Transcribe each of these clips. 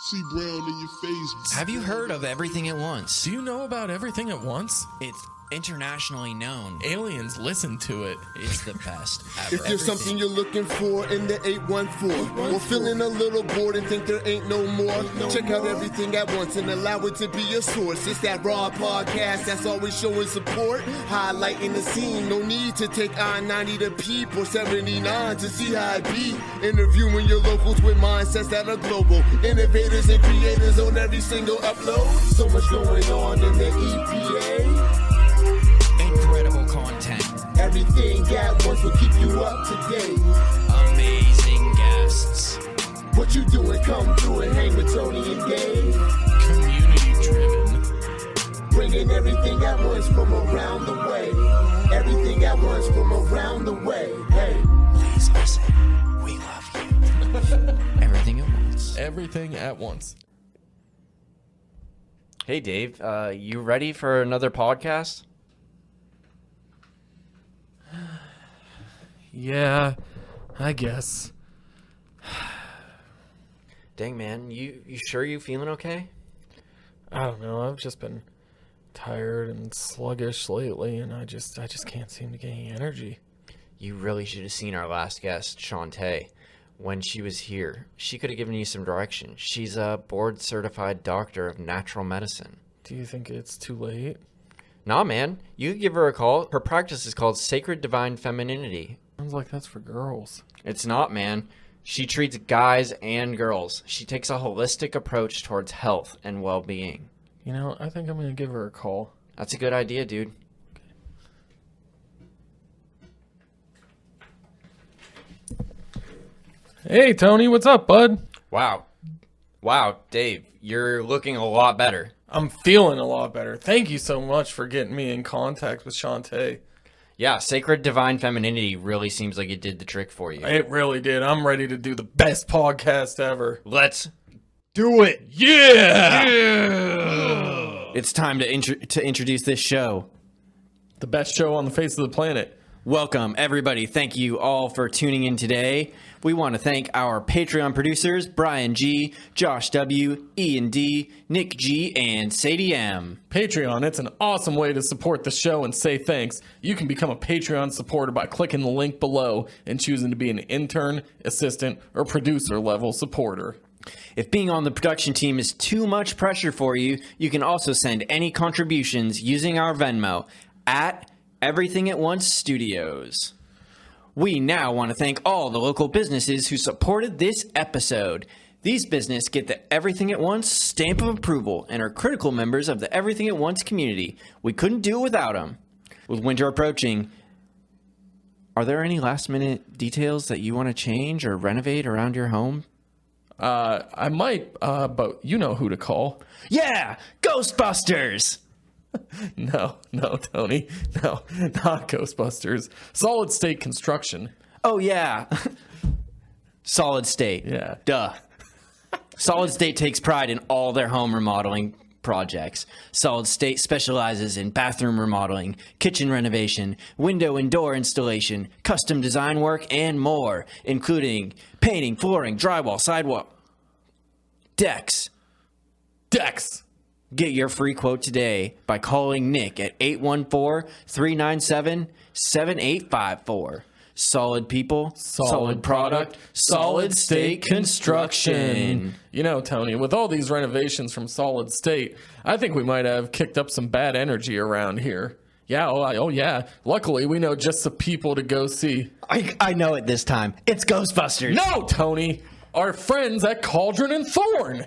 See Brown in your face. Have you heard of Everything at Once? Do you know about Everything at Once? It's internationally known. Aliens listen to it. It's the best ever. If there's something you're looking for in the 814, or feeling a little bored and think there ain't no more, check out Everything at Once and allow it to be your source. It's that raw podcast that's always showing support, highlighting the scene. No need to take I-90 to Peep or 79 to see how it be. Interviewing your locals with mindsets that are global. Innovators and creators on every single upload. So much going on in the EPA. Incredible content. Everything at Once will keep you up to date. Amazing guests. What you doing? Come through and hang with Tony and Dave. Community driven. Bringing everything at once from around the way. Everything at once from around the way. Hey. Please listen. We love you. Everything at Once. Everything at Once. Hey, Dave, you ready for another podcast? Yeah, I guess. Dang, man, you sure you feeling okay? I don't know. I've just been tired and sluggish lately, and I just can't seem to get any energy. You really should have seen our last guest, Shantae. When she was here, she could have given you some direction. She's a board-certified doctor of natural medicine. Do you think it's too late? Nah, man, you could give her a call. Her practice is called Sacred Divine Femininity. Sounds like that's for girls. It's not, man. She treats guys and girls. She takes a holistic approach towards health and well-being. You know, I think I'm going to give her a call. That's a good idea, dude. Hey, Tony, what's up, bud? Wow, Dave, you're looking a lot better. I'm feeling a lot better. Thank you so much for getting me in contact with Shantae. Yeah, Sacred Divine Femininity really seems like it did the trick for you. It really did. I'm ready to do the best podcast ever. Let's do it. Yeah! It's time to introduce this show. The best show on the face of the planet. Welcome, everybody. Thank you all for tuning in today. We want to thank our Patreon producers, Brian G., Josh W., Ian D., Nick G., and Sadie M. Patreon, it's an awesome way to support the show and say thanks. You can become a Patreon supporter by clicking the link below and choosing to be an intern, assistant, or producer level supporter. If being on the production team is too much pressure for you, you can also send any contributions using our Venmo at Everything at Once Studios. We now want to thank all the local businesses who supported this episode. These businesses get the Everything at Once stamp of approval and are critical members of the Everything at Once community. We couldn't do it without them. With winter approaching, are there any last-minute details that you want to change or renovate around your home? I might, but you know who to call. Yeah! Ghostbusters! No, Tony. No, not Ghostbusters. Solid State Construction. Oh, yeah. Solid State. Yeah. Duh. Solid State takes pride in all their home remodeling projects. Solid State specializes in bathroom remodeling, kitchen renovation, window and door installation, custom design work, and more, including painting, flooring, drywall, sidewalk, decks. Get your free quote today by calling Nick at 814-397-7854. Solid people, solid product, Solid State Construction. You know, Tony, with all these renovations from Solid State, I think we might have kicked up some bad energy around here. Yeah, oh yeah. Luckily, we know just the people to go see. I know it this time. It's Ghostbusters. No, Tony! Our friends at Cauldron and Thorne!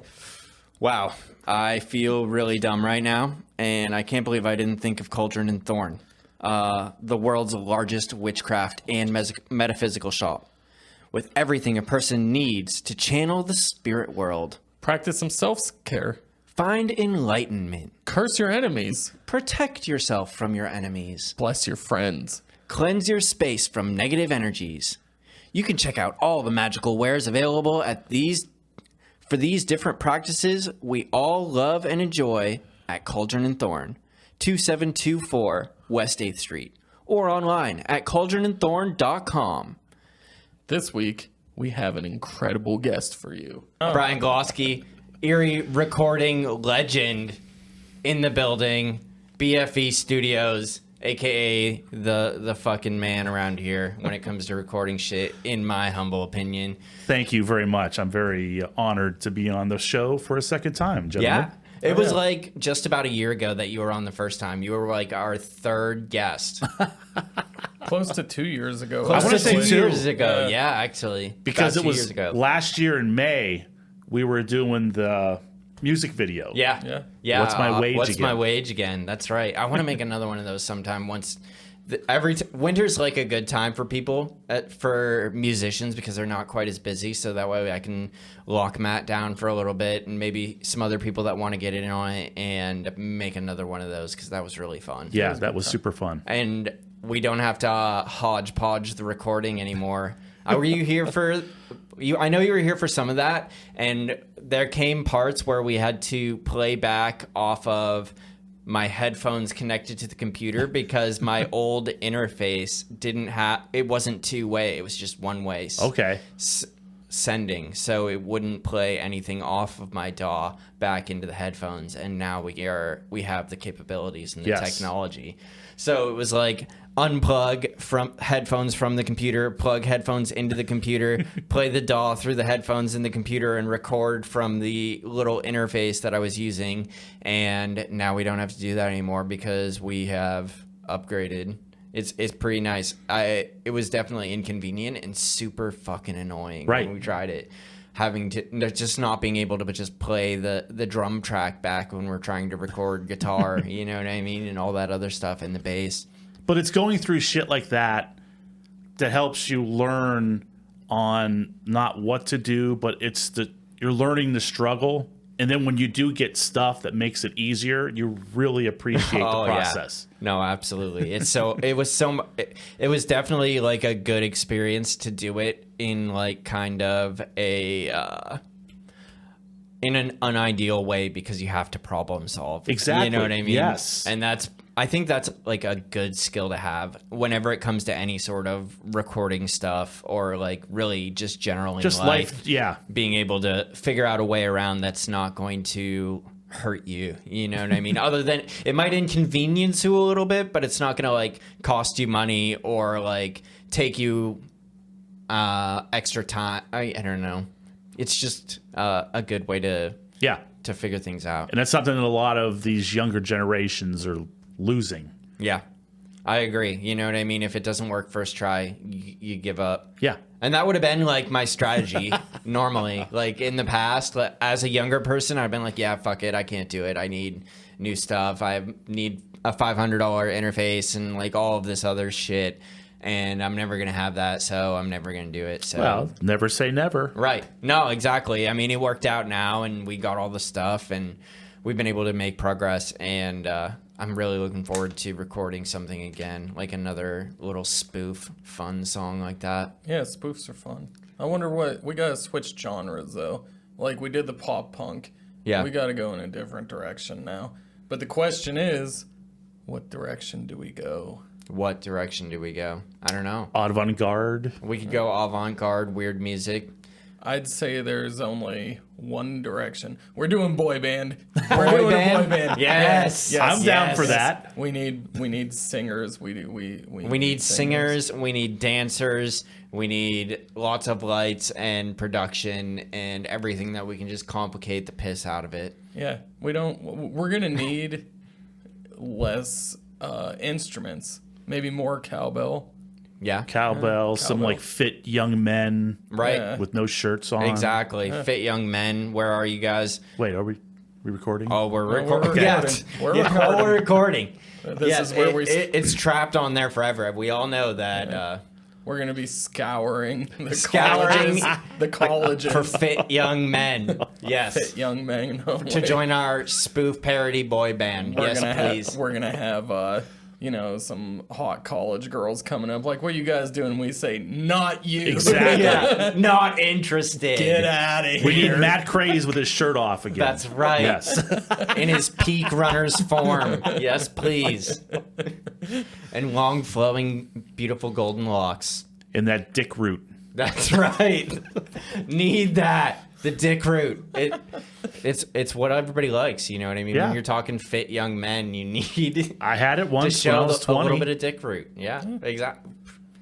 Wow. I feel really dumb right now, and I can't believe I didn't think of Cauldron and Thorne, the world's largest witchcraft and metaphysical shop, with everything a person needs to channel the spirit world. Practice some self-care. Find enlightenment. Curse your enemies. Protect yourself from your enemies. Bless your friends. Cleanse your space from negative energies. You can check out all the magical wares available at for these different practices we all love and enjoy at Cauldron and Thorne, 2724 West 8th Street, or online at cauldronandthorne.com. This week, we have an incredible guest for you. Brian Gloskey, Erie recording legend in the building, BFE Studios, aka the fucking man around here when it comes to recording shit, in my humble opinion. Thank you very much. I'm very honored to be on the show for a second time, gentlemen. Yeah. It was like just about a year ago that you were on the first time. You were like our third guest. Close to 2 years ago. Close I wanna to say 2 two. years ago. Yeah, actually. Because About it 2 years was ago. last year in May, we were doing the music video. Yeah. What's my wage What's again? my wage again? That's right. I want to make another one of those sometime. Once winter's like a good time for people, for musicians, because they're not quite as busy. So that way I can lock Matt down for a little bit, and maybe some other people that want to get in on it, and make another one of those, because that was really fun. Yeah, that was super fun. And we don't have to hodgepodge the recording anymore. Were you here for? I know you were here for some of that, and there came parts where we had to play back off of my headphones connected to the computer because my old interface it wasn't two-way, it was just one-way. Okay. Sending, so it wouldn't play anything off of my DAW back into the headphones, and now we have the capabilities and the technology. So it was like unplug from headphones from the computer, plug headphones into the computer, play the DAW through the headphones in the computer, and record from the little interface that I was using. And now we don't have to do that anymore because we have upgraded. It's pretty nice. It was definitely inconvenient and super fucking annoying when we tried it. Having to just not being able to just play the drum track back when we're trying to record guitar, you know what I mean, and all that other stuff, and the bass. But it's going through shit like that helps you learn on not what to do, but you're learning the struggle. And then when you do get stuff that makes it easier, you really appreciate the process. Yeah. No, absolutely. It was definitely like a good experience to do it in like kind of in an unideal way, because you have to problem solve. Exactly. You know what I mean? Yes. And I think that's like a good skill to have whenever it comes to any sort of recording stuff, or like really just generally Just life. Yeah. Being able to figure out a way around that's not going to hurt you. You know what I mean? Other than it might inconvenience you a little bit, but it's not going to like cost you money or like take you extra time. I don't know. It's just a good way to figure things out. And that's something that a lot of these younger generations are losing. Yeah, I agree. You know what I mean? If it doesn't work first try, you give up. Yeah. And that would have been like my strategy normally. Like in the past, as a younger person, I've been like, yeah, fuck it. I can't do it. I need new stuff. I need a $500 interface and like all of this other shit. And I'm never going to have that, so I'm never going to do it. So. Well, never say never. Right. No, exactly. I mean, it worked out now, and we got all the stuff, and we've been able to make progress, and I'm really looking forward to recording something again, like another little spoof fun song like that. Yeah, spoofs are fun. I wonder we got to switch genres, though. Like, we did the pop punk. Yeah. We got to go in a different direction now. But the question is, what direction do we go? What direction do we go? I don't know. Avant-garde. We could go avant-garde, weird music. I'd say there's only one direction. We're doing boy band. Boy band? Yes. I'm down for that. We need singers. We need singers. We need dancers. We need lots of lights and production and everything that we can just complicate the piss out of it. Yeah. We're gonna need less instruments. Maybe more cowbell. Yeah. Cowbell, some like fit young men. Right. Yeah. With no shirts on. Exactly. Fit young men. Where are you guys? Wait, are we recording? Oh, we're We're recording. recording. We're recording. We're recording. This is where it's trapped on there forever. We all know that. We're gonna be scouring Scouring the colleges for fit young men. Yes. fit young men To join our spoof parody boy band. Yes, please. We're gonna have some hot college girls coming up. Like, what are you guys doing? We say, not you. Exactly. Yeah. Not interested. Get out of here. We need Matt Craze with his shirt off again. That's right. Yes. In his peak runner's form. Yes, please. And long, flowing, beautiful golden locks. In that dick root. That's right. Need that. The dick root. It's what everybody likes. You know what I mean? Yeah. When you're talking fit young men, you need I had it to once when I show was a 20. little bit of dick root. Yeah, exactly.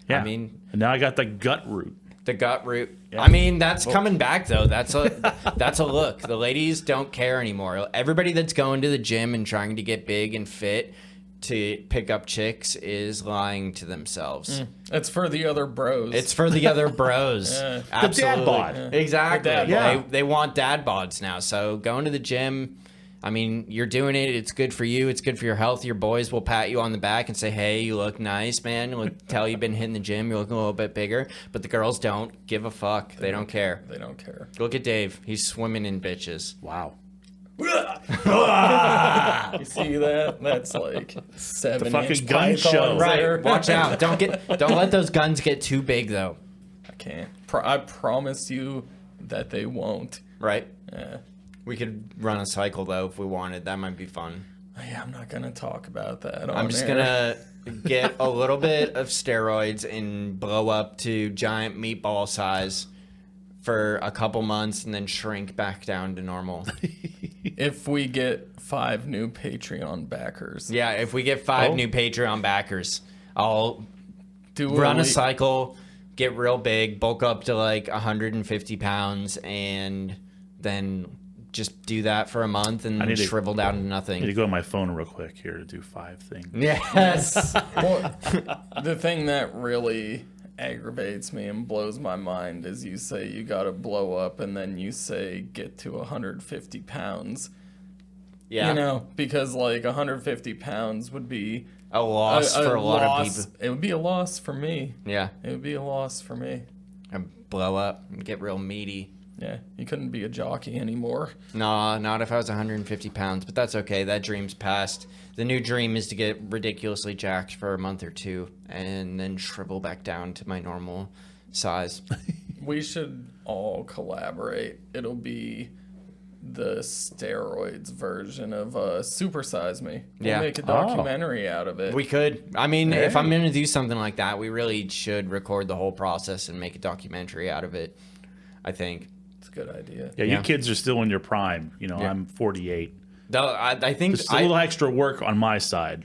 Yeah. I mean, and now I got the gut root. the gut root. Yeah. I mean, that's coming back though. That's a look. The ladies don't care anymore. Everybody that's going to the gym and trying to get big and fit to pick up chicks is lying to themselves. It's for the other bros. It's for the other bros. Yeah. Absolutely. The dad bod. Exactly. The dad bod. They want dad bods now. So going to the gym, I mean, you're doing it. It's good for you. It's good for your health. Your boys will pat you on the back and say, hey, you look nice, man. Tell you've been hitting the gym. You're looking a little bit bigger. But the girls don't give a fuck. They don't care. They don't care. Look at Dave. He's swimming in bitches. Wow. You see that? That's like 7 fucking inch gun pythons show. there. Right. Watch out. Don't let those guns get too big, though. I can't. I promise you that they won't. Right? Yeah. We could run a cycle, though, if we wanted. That might be fun. Yeah, I'm not gonna talk about that. I'm just gonna get a little bit of steroids and blow up to giant meatball size for a couple months and then shrink back down to normal. If we get 5 new Patreon backers, Yeah, if we get 5 new Patreon backers, I'll do run a cycle, get real big, bulk up to like 150 pounds, and then just do that for a month and need to- shrivel down to I need to nothing. go on my phone real quick here to do 5 things. Yes. Well, the thing that really aggravates me and blows my mind is you say you gotta blow up and then you say get to 150 pounds. Yeah. You know, because like 150 pounds would be A loss for a lot of people. It would be a loss for me. Yeah. It would be a loss for me. And blow up and get real meaty. Yeah, you couldn't be a jockey anymore. Nah, not if I was 150 pounds, but that's okay. That dream's past. The new dream is to get ridiculously jacked for a month or 2 and then shrivel back down to my normal size. We should all collaborate. It'll be the steroids version of Super Size Me. We'll Yeah. make a documentary out of it. We could. I mean, if I'm going to do something like that, we really should record the whole process and make a documentary out of it, I think. It's a good idea. Yeah, Yeah. you kids are still in your prime. You know, I'm 48. Though I think Just a little extra work on my side.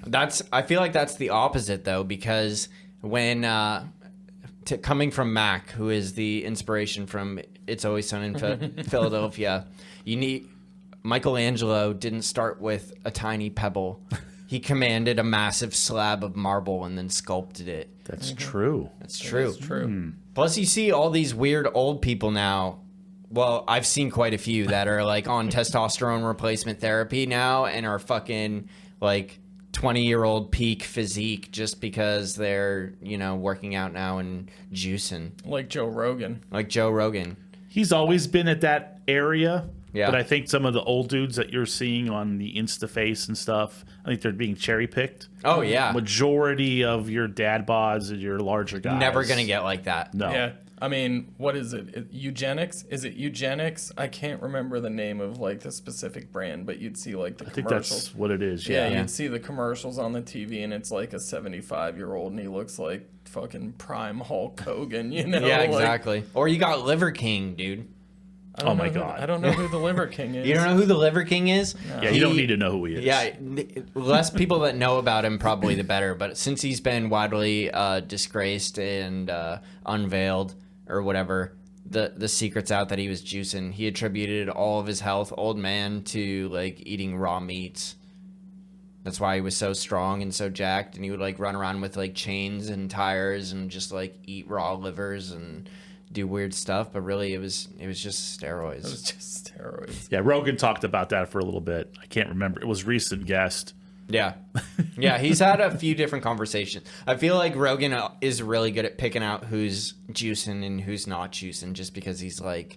I feel like that's the opposite though, because when coming from Mac, who is the inspiration from It's Always Sunny in Philadelphia, Michelangelo didn't start with a tiny pebble. He commanded a massive slab of marble and then sculpted it. That's true. That's true. It's true. Plus, you see all these weird old people now. Well, I've seen quite a few that are like on testosterone replacement therapy now and are fucking like 20-year-old peak physique just because they're, working out now and juicing. Like Joe Rogan. Like Joe Rogan. He's always been at that area. Yeah. But I think some of the old dudes that you're seeing on the InstaFace and stuff, I think they're being cherry picked. Oh, yeah. Majority of your dad bods and your larger guys. Never going to get like that. No. Yeah. I mean, what is it? Eugenics? Is it eugenics? I can't remember the name of like the specific brand, but you'd see like the I think commercials. that's what it is. Yeah, Yeah. you'd see the commercials on the TV, and it's like a 75-year-old, and he looks like fucking prime Hulk Hogan, Yeah, like, exactly. Or you got Liver King, dude. I don't Oh my know God. I don't know who the Liver King is. You don't know who the Liver King is? Yeah, you don't need to know who he is. Yeah, less people that know about him, probably the better. But since he's been widely disgraced and unveiled or whatever, the secret's out that he was juicing. He attributed all of his health, old man, to like eating raw meats. That's why he was so strong and so jacked, and he would like run around with like chains and tires and just like eat raw livers and do weird stuff. But really, it was just steroids. It was just steroids. Yeah, Rogan talked about that for a little bit. I can't remember. It was recent guest. Yeah. Yeah, he's had a few different conversations. I feel like Rogan is really good at picking out who's juicing and who's not juicing just because he's like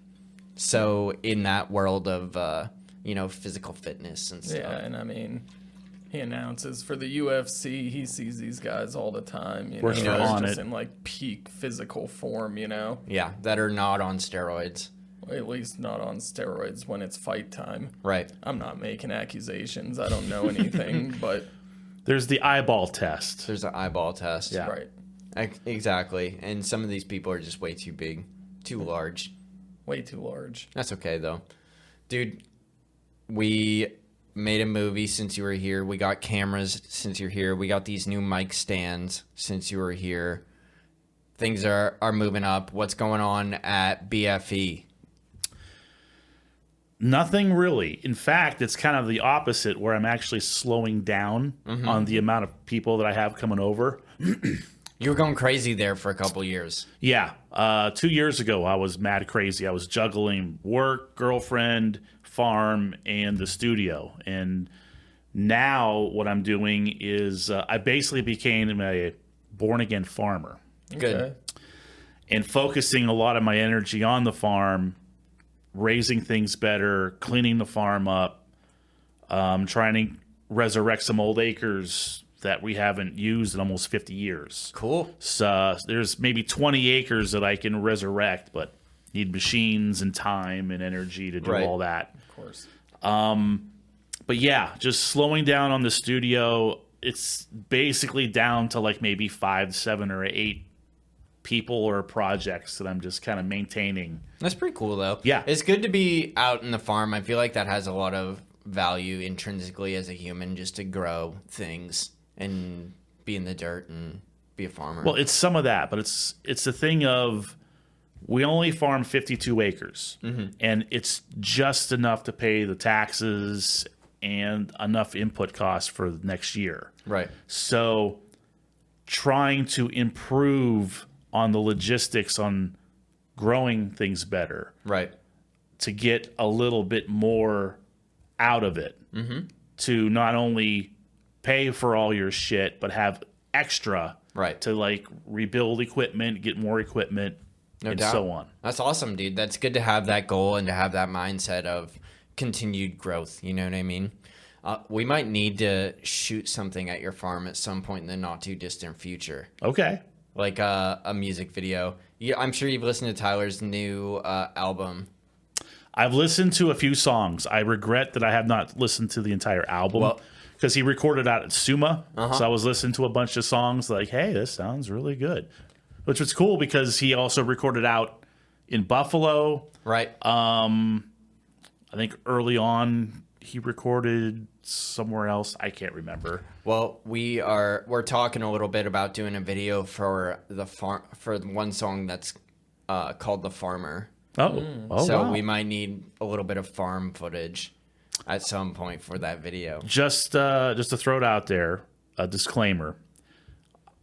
so in that world of, physical fitness and stuff. Yeah, and I mean, he announces for the UFC, he sees these guys all the time, Working they're on just it. in like peak physical form, Yeah, that are not on steroids. At least not on steroids when it's fight time. Right. I'm not making accusations. I don't know anything, but There's the eyeball test. There's an eyeball test. Yeah. right. Exactly. And some of these people are just way too big, too large. Way too large. That's okay, though. Dude, we made a movie since you were here. We got cameras since you're here. We got these new mic stands since you were here. Things are moving up. What's going on at BFE? Nothing really. In fact, it's kind of the opposite, where I'm actually slowing down on the amount of people that I have coming over. You were going crazy there for a couple years. Yeah. 2 years ago, I was mad crazy. I was juggling work, girlfriend, farm, and the studio. And now what I'm doing is I basically became a born-again farmer. Good. Okay. And focusing a lot of my energy on the farm, raising things better, cleaning the farm up, trying to resurrect some old acres that we haven't used in almost 50 years. Cool. So there's maybe 20 acres that I can resurrect, but need machines and time and energy to do all that. Of course. But yeah, just slowing down on the studio. It's basically down to like maybe 5, 7, or 8 people or projects that I'm just kind of maintaining. That's pretty cool, though. Yeah. It's good to be out in the farm. I feel like that has a lot of value intrinsically as a human, just to grow things and be in the dirt and be a farmer. Well, it's some of that, but it's the thing of we only farm 52 acres, and it's just enough to pay the taxes and enough input costs for the next year. Right. So trying to improve on the logistics on growing things better Right. to get a little bit more out of it, to not only pay for all your shit, but have extra Right. to like rebuild equipment, get more equipment, No and doubt. so on. That's awesome, dude. That's good to have that goal and to have that mindset of continued growth. You know what I mean? We might need to shoot something at your farm at some point in the not too distant future, Okay. like a music video. I'm sure you've listened to Tyler's new album. I've listened to a few songs. I regret that I have not listened to the entire album because he recorded out at SUMA. So I was listening to a bunch of songs like, hey, this sounds really good. Which was cool because he also recorded out in Buffalo. Right. I think early on he recorded somewhere else. I can't remember. Well, we're talking a little bit about doing a video for for one song that's called "The Farmer." Oh, So wow. we might need a little bit of farm footage at some point for that video. Just to throw it out there, a disclaimer: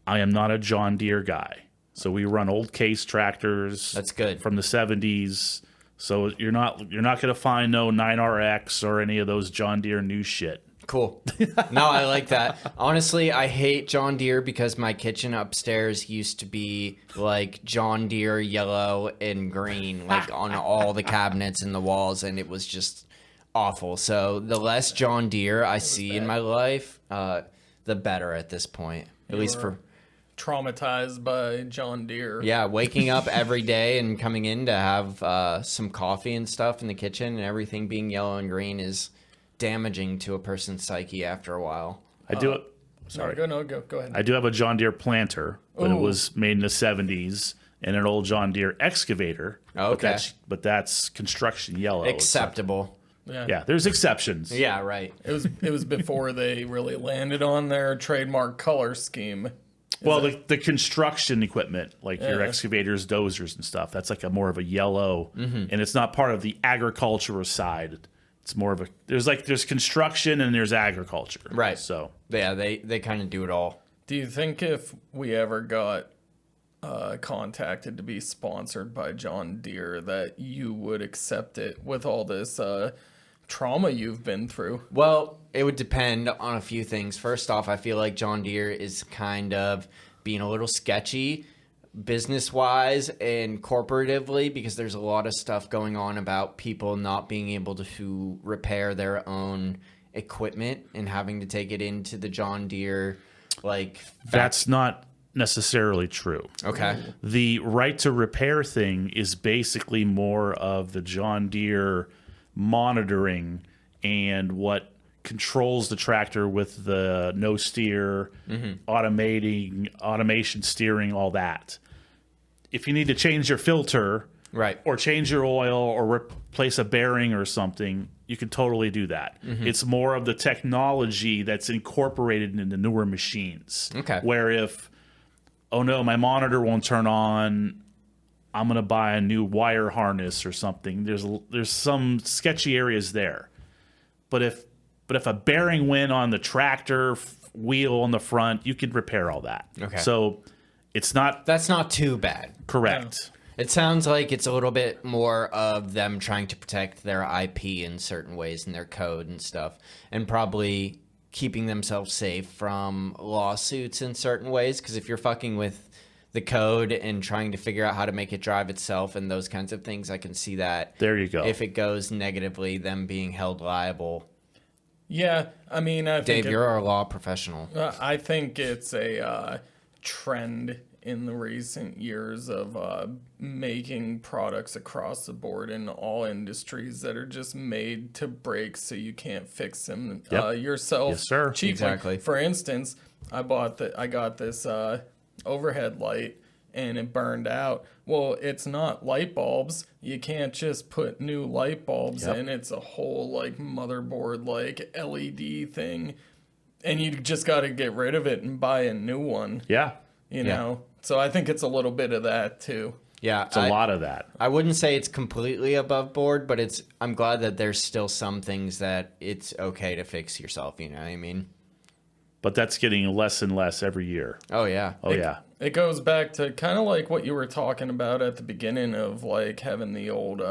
I am not a John Deere guy. So we run old case tractors. That's good. From the 70s. So you're not going to find no 9RX or any of those John Deere new shit. Cool. No, I like that. Honestly, I hate John Deere because my kitchen upstairs used to be like John Deere yellow and green, like on all the cabinets and the walls, and it was just awful. So the less John Deere I see in my life, the better at this point. At least for Traumatized by John Deere. yeah, waking up every day and coming in to have some coffee and stuff in the kitchen and everything being yellow and green is damaging to a person's psyche after a while. I do it. Sorry. Go ahead. I do have a John Deere planter, but it Ooh. was made in the 70s, and an old John Deere excavator. Oh, okay. But that's construction yellow. It's not- Acceptable. Yeah, there's exceptions. Yeah, right. It was before they really landed on their trademark color scheme. Well, the construction equipment, like your Yeah. excavators, dozers, and stuff, that's like a more of a yellow, and it's not part of the agricultural side. It's more of a there's construction and there's agriculture. Right. So Yeah, they kind of do it all. Do you think if we ever got contacted to be sponsored by John Deere that you would accept it with all this trauma you've been through? Well, it would depend on a few things. First off, I feel like John Deere is kind of being a little sketchy business-wise and corporatively because there's a lot of stuff going on about people not being able to repair their own equipment and having to take it into the John Deere, like... that's not necessarily true. Okay. The right to repair thing is basically more of the John Deere monitoring and what controls the tractor with the no steer, automation steering, all that. If you need to change your filter, Right. or change your oil or replace a bearing or something, you can totally do that. It's more of the technology that's incorporated into newer machines. Okay. Where if, oh no, my monitor won't turn on, I'm going to buy a new wire harness or something. There's some sketchy areas there. But if a bearing went on the tractor wheel on the front, you could repair all that. Okay. So it's not That's not too bad. correct. It sounds like it's a little bit more of them trying to protect their IP in certain ways and their code and stuff, and probably keeping themselves safe from lawsuits in certain ways. Because if you're fucking with the code and trying to figure out how to make it drive itself and those kinds of things, I can see that. There you go. If it goes negatively, them being held liable. Yeah, I mean, I think Dave, you're our law professional. I think it's a trend in the recent years of making products across the board in all industries that are just made to break so you can't fix them yourself Yes, sir. cheaply. Exactly. For instance, I got this overhead light and it burned out. Well, it's not light bulbs. You can't just put new light bulbs in. It's a whole like motherboard like LED thing. And you just got to get rid of it and buy a new one. Yeah. You know? So I think it's a little bit of that too. Yeah, It's a lot of that. I wouldn't say it's completely above board, but I'm glad that there's still some things that it's okay to fix yourself, you know what I mean? But that's getting less and less every year. Oh, yeah. Oh, yeah. It goes back to kind of like what you were talking about at the beginning of like having the old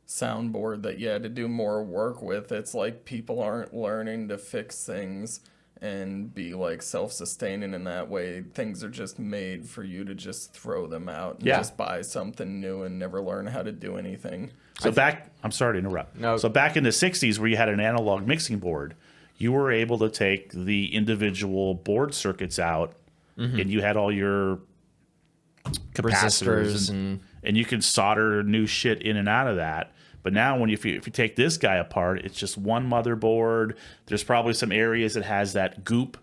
soundboard that you had to do more work with. It's like people aren't learning to fix things and be like self-sustaining in that way. Things are just made for you to just throw them out and just buy something new and never learn how to do anything. So I'm sorry to interrupt. No. So back in the 60s where you had an analog mixing board, you were able to take the individual board circuits out and you had all your capacitors Resistors and you could solder new shit in and out of that. But now if you take this guy apart, it's just one motherboard. There's probably some areas that has that goop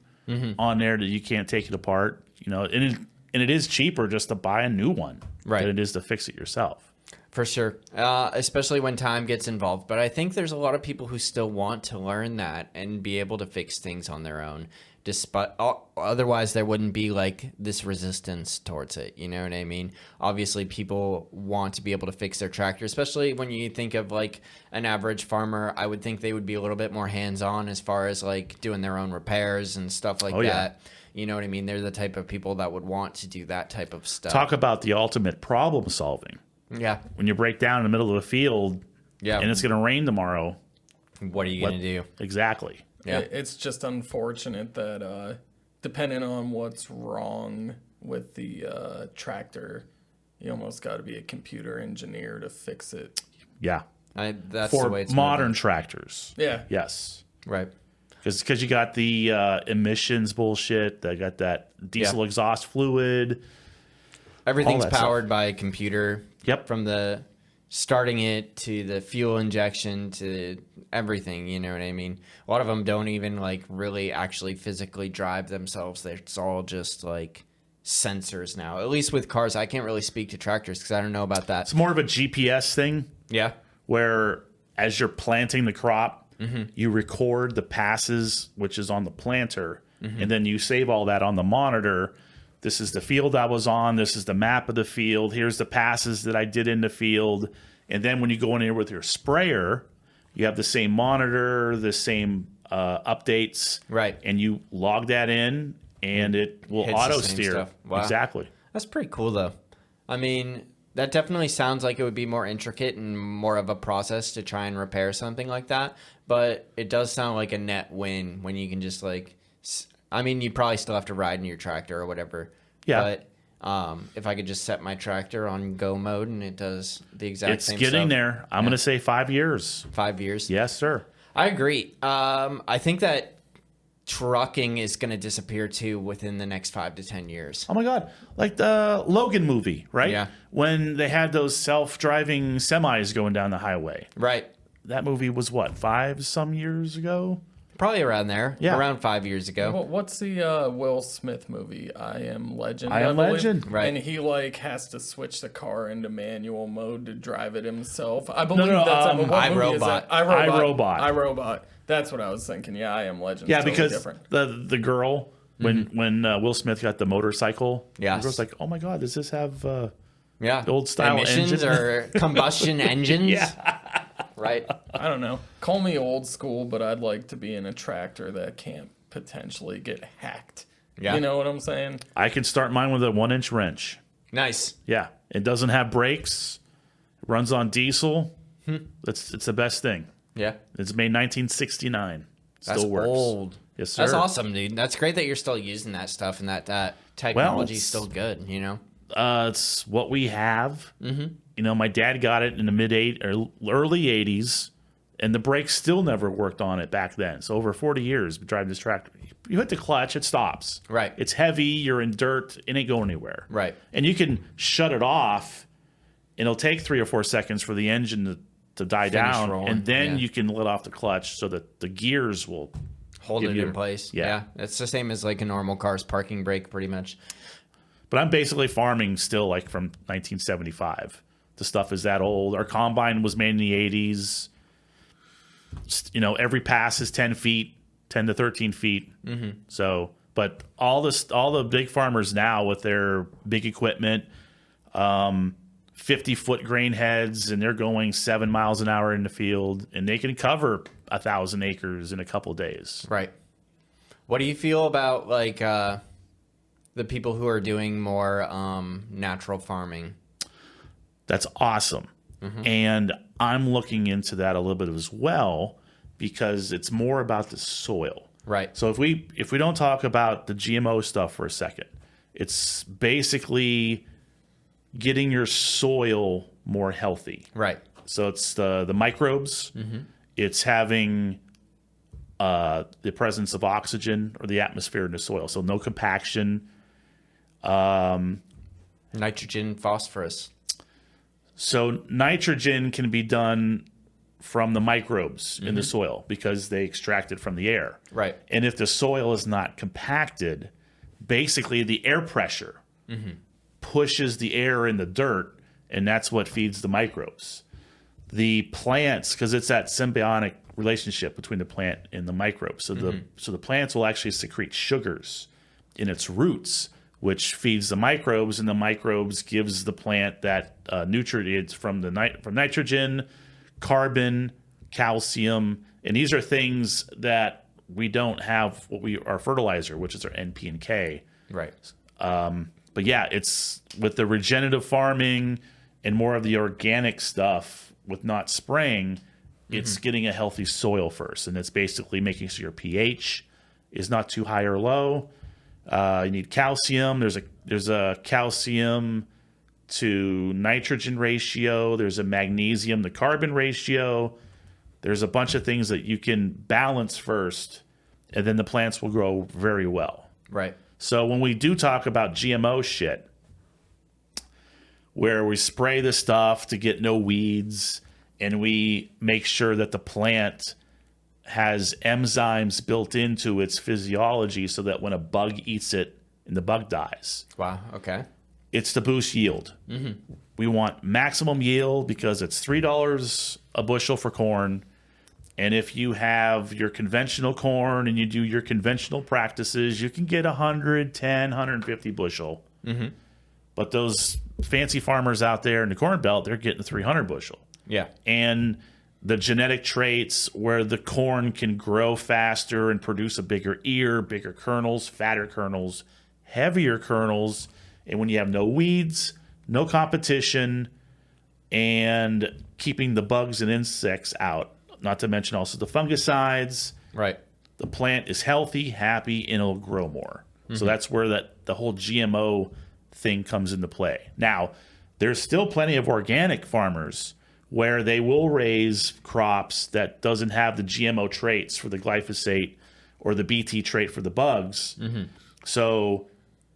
on there that you can't take it apart. You know, and it is cheaper just to buy a new one Right. than it is to fix it yourself. For sure, especially when time gets involved. But I think there's a lot of people who still want to learn that and be able to fix things on their own. Despite otherwise, there wouldn't be like this resistance towards it. You know what I mean? Obviously, people want to be able to fix their tractor, especially when you think of like an average farmer. I would think they would be a little bit more hands-on as far as like doing their own repairs and stuff like that. You know what I mean? They're the type of people that would want to do that type of stuff. Talk about the ultimate problem solving. Yeah. When you break down in the middle of a field and it's going to rain tomorrow. What are you going to do? Exactly. Yeah. It's just unfortunate that depending on what's wrong with the tractor, you almost got to be a computer engineer to fix it. Yeah. That's For the way it's modern moving. Yeah. tractors. Yes. Right. Because you got the emissions bullshit. They got that diesel exhaust fluid. Everything's all that powered by a computer. Yep. From the starting it to the fuel injection to everything, you know what I mean? A lot of them don't even like really actually physically drive themselves. It's all just like sensors now. At least with cars, I can't really speak to tractors because I don't know about that. It's more of a GPS thing Yeah. where as you're planting the crop, you record the passes, which is on the planter, and then you save all that on the monitor. This is the field I was on. This is the map of the field. Here's the passes that I did in the field. And then when you go in here with your sprayer, you have the same monitor, the same updates. Right. And you log that in, and it will Hits the auto same steer. stuff. Wow. Exactly. That's pretty cool though. I mean, that definitely sounds like it would be more intricate and more of a process to try and repair something like that. But it does sound like a net win when you can just like, I mean, you probably still have to ride in your tractor or whatever. Yeah. But if I could just set my tractor on go mode and it does the exact same It's getting stuff. there. I'm going to say 5 years. 5 years. Yes, sir. I agree. I think that trucking is going to disappear too within the next 5 to 10 years. Oh my God. Like the Logan movie, right? Yeah. When they had those self-driving semis going down the highway. Right. That movie was what, 5 some years ago? Probably around there. Yeah. Around 5 years ago. What's the Will Smith movie? I Am Legend. I Am believe? Legend. Right. And he like has to switch the car into manual mode to drive it himself. I believe no, that's what I, movie is Robot. that? iRobot. iRobot. iRobot. That's what I was thinking. Yeah, I Am Legend. Yeah, Totally because different. the girl when Will Smith got the motorcycle, Yes. the girl's like, "Oh my God, does this have Yeah. old style emissions engine?" or combustion engines? Yeah. Right. I don't know. Call me old school, but I'd like to be in a tractor that can't potentially get hacked. Yeah. You know what I'm saying? I can start mine with a 1-inch wrench. Nice. Yeah, it doesn't have brakes. It runs on diesel. It's the best thing. Yeah. It's made 1969. Still That's works. old. Yes, sir. That's awesome, dude. That's great that you're still using that stuff and that technology's it's- still good, you know? It's what we have. Mm-hmm. You know, my dad got it in the early 80s, and the brakes still never worked on it back then. So over 40 years driving this tractor, you hit the clutch, it stops. Right. It's heavy, you're in dirt, it ain't going anywhere. Right. And you can shut it off, and it'll take 3 or 4 seconds for the engine to die Finish down, rolling, and then yeah. you can let off the clutch so that the gears will Hold give it you- in place. yeah. Yeah. It's the same as like a normal car's parking brake, pretty much. But I'm basically farming still like from 1975. The stuff is that old. Our combine was made in the 80s. You know, every pass is 10 feet, 10 to 13 feet. Mm-hmm. So, but all the big farmers now with their big equipment, 50-foot grain heads, and they're going 7 miles an hour in the field, and they can cover 1,000 acres in a couple days. Right. What do you feel about like the people who are doing more natural farming? That's awesome. And I'm looking into that a little bit as well because it's more about the soil. Right. So if we don't talk about the GMO stuff for a second, it's basically getting your soil more healthy. Right. So it's the microbes. It's having the presence of oxygen or the atmosphere in the soil. So no compaction. Nitrogen, phosphorus. So nitrogen can be done from the microbes in the soil because they extract it from the air. Right. And if the soil is not compacted, basically the air pressure pushes the air in the dirt, and that's what feeds the microbes. The plants, because it's that symbiotic relationship between the plant and the microbes. So the plants will actually secrete sugars in its roots, which feeds the microbes, and the microbes gives the plant that nutrients from from nitrogen, carbon, calcium, and these are things that we don't have. Our fertilizer, which is our NP and K. Right. But yeah, it's with the regenerative farming and more of the organic stuff with not spraying. It's getting a healthy soil first, and it's basically making sure your pH is not too high or low. You need calcium. There's a calcium to nitrogen ratio. There's a magnesium to carbon ratio. There's a bunch of things that you can balance first, and then the plants will grow very well. Right. So when we do talk about GMO shit, where we spray the stuff to get no weeds, and we make sure that the plant has enzymes built into its physiology so that when a bug eats it and the bug dies, Wow. Okay. it's to boost yield. We want maximum yield because it's $3 a bushel for corn. And if you have your conventional corn and you do your conventional practices, you can get 110, 150 bushel. But those fancy farmers out there in the Corn Belt, they're getting 300 bushel. Yeah. And the genetic traits where the corn can grow faster and produce a bigger ear, bigger kernels, fatter kernels, heavier kernels. And when you have no weeds, no competition, and keeping the bugs and insects out, not to mention also the fungicides, Right. the plant is healthy, happy, and it'll grow more. So that's where the whole GMO thing comes into play. Now, there's still plenty of organic farmers where they will raise crops that doesn't have the GMO traits for the glyphosate or the BT trait for the bugs. So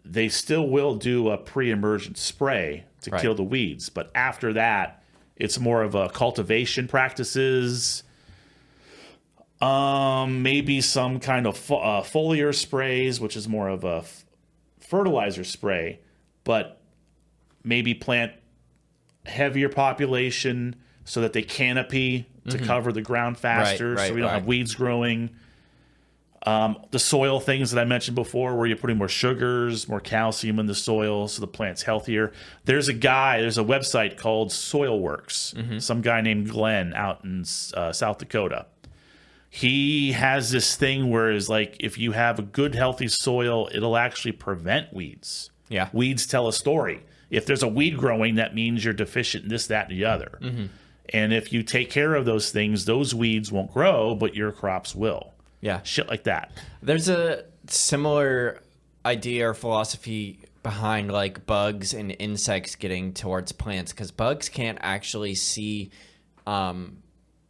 they still will do a pre-emergent spray to Right. kill the weeds. But after that, it's more of a cultivation practices, Maybe some kind of foliar sprays, which is more of a fertilizer spray, but maybe plant heavier population so that they canopy to cover the ground faster, so we don't have weeds growing. The soil things that I mentioned before, where you're putting more sugars, more calcium in the soil so the plant's healthier. There's a website called Soilworks. Some guy named Glenn out in South Dakota. He has this thing where it's like, if you have a good, healthy soil, it'll actually prevent weeds. Yeah. Weeds tell a story. If there's a weed growing, that means you're deficient in this, that, and the other. And if you take care of those things, those weeds won't grow, but your crops will. Yeah. Shit like that. There's a similar idea or philosophy behind like bugs and insects getting towards plants, because bugs can't actually see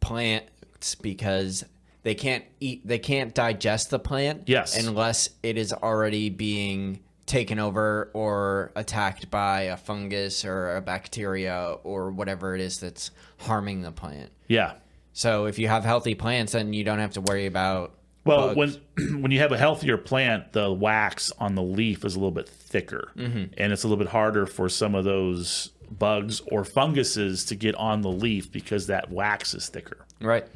plants because they can't digest the plant unless it is already being taken over or attacked by a fungus or a bacteria or whatever it is that's harming the plant. Yeah. So if you have healthy plants, then you don't have to worry about bugs. when you have a healthier plant, the wax on the leaf is a little bit thicker, and it's a little bit harder for some of those bugs or funguses to get on the leaf because that wax is thicker. Right.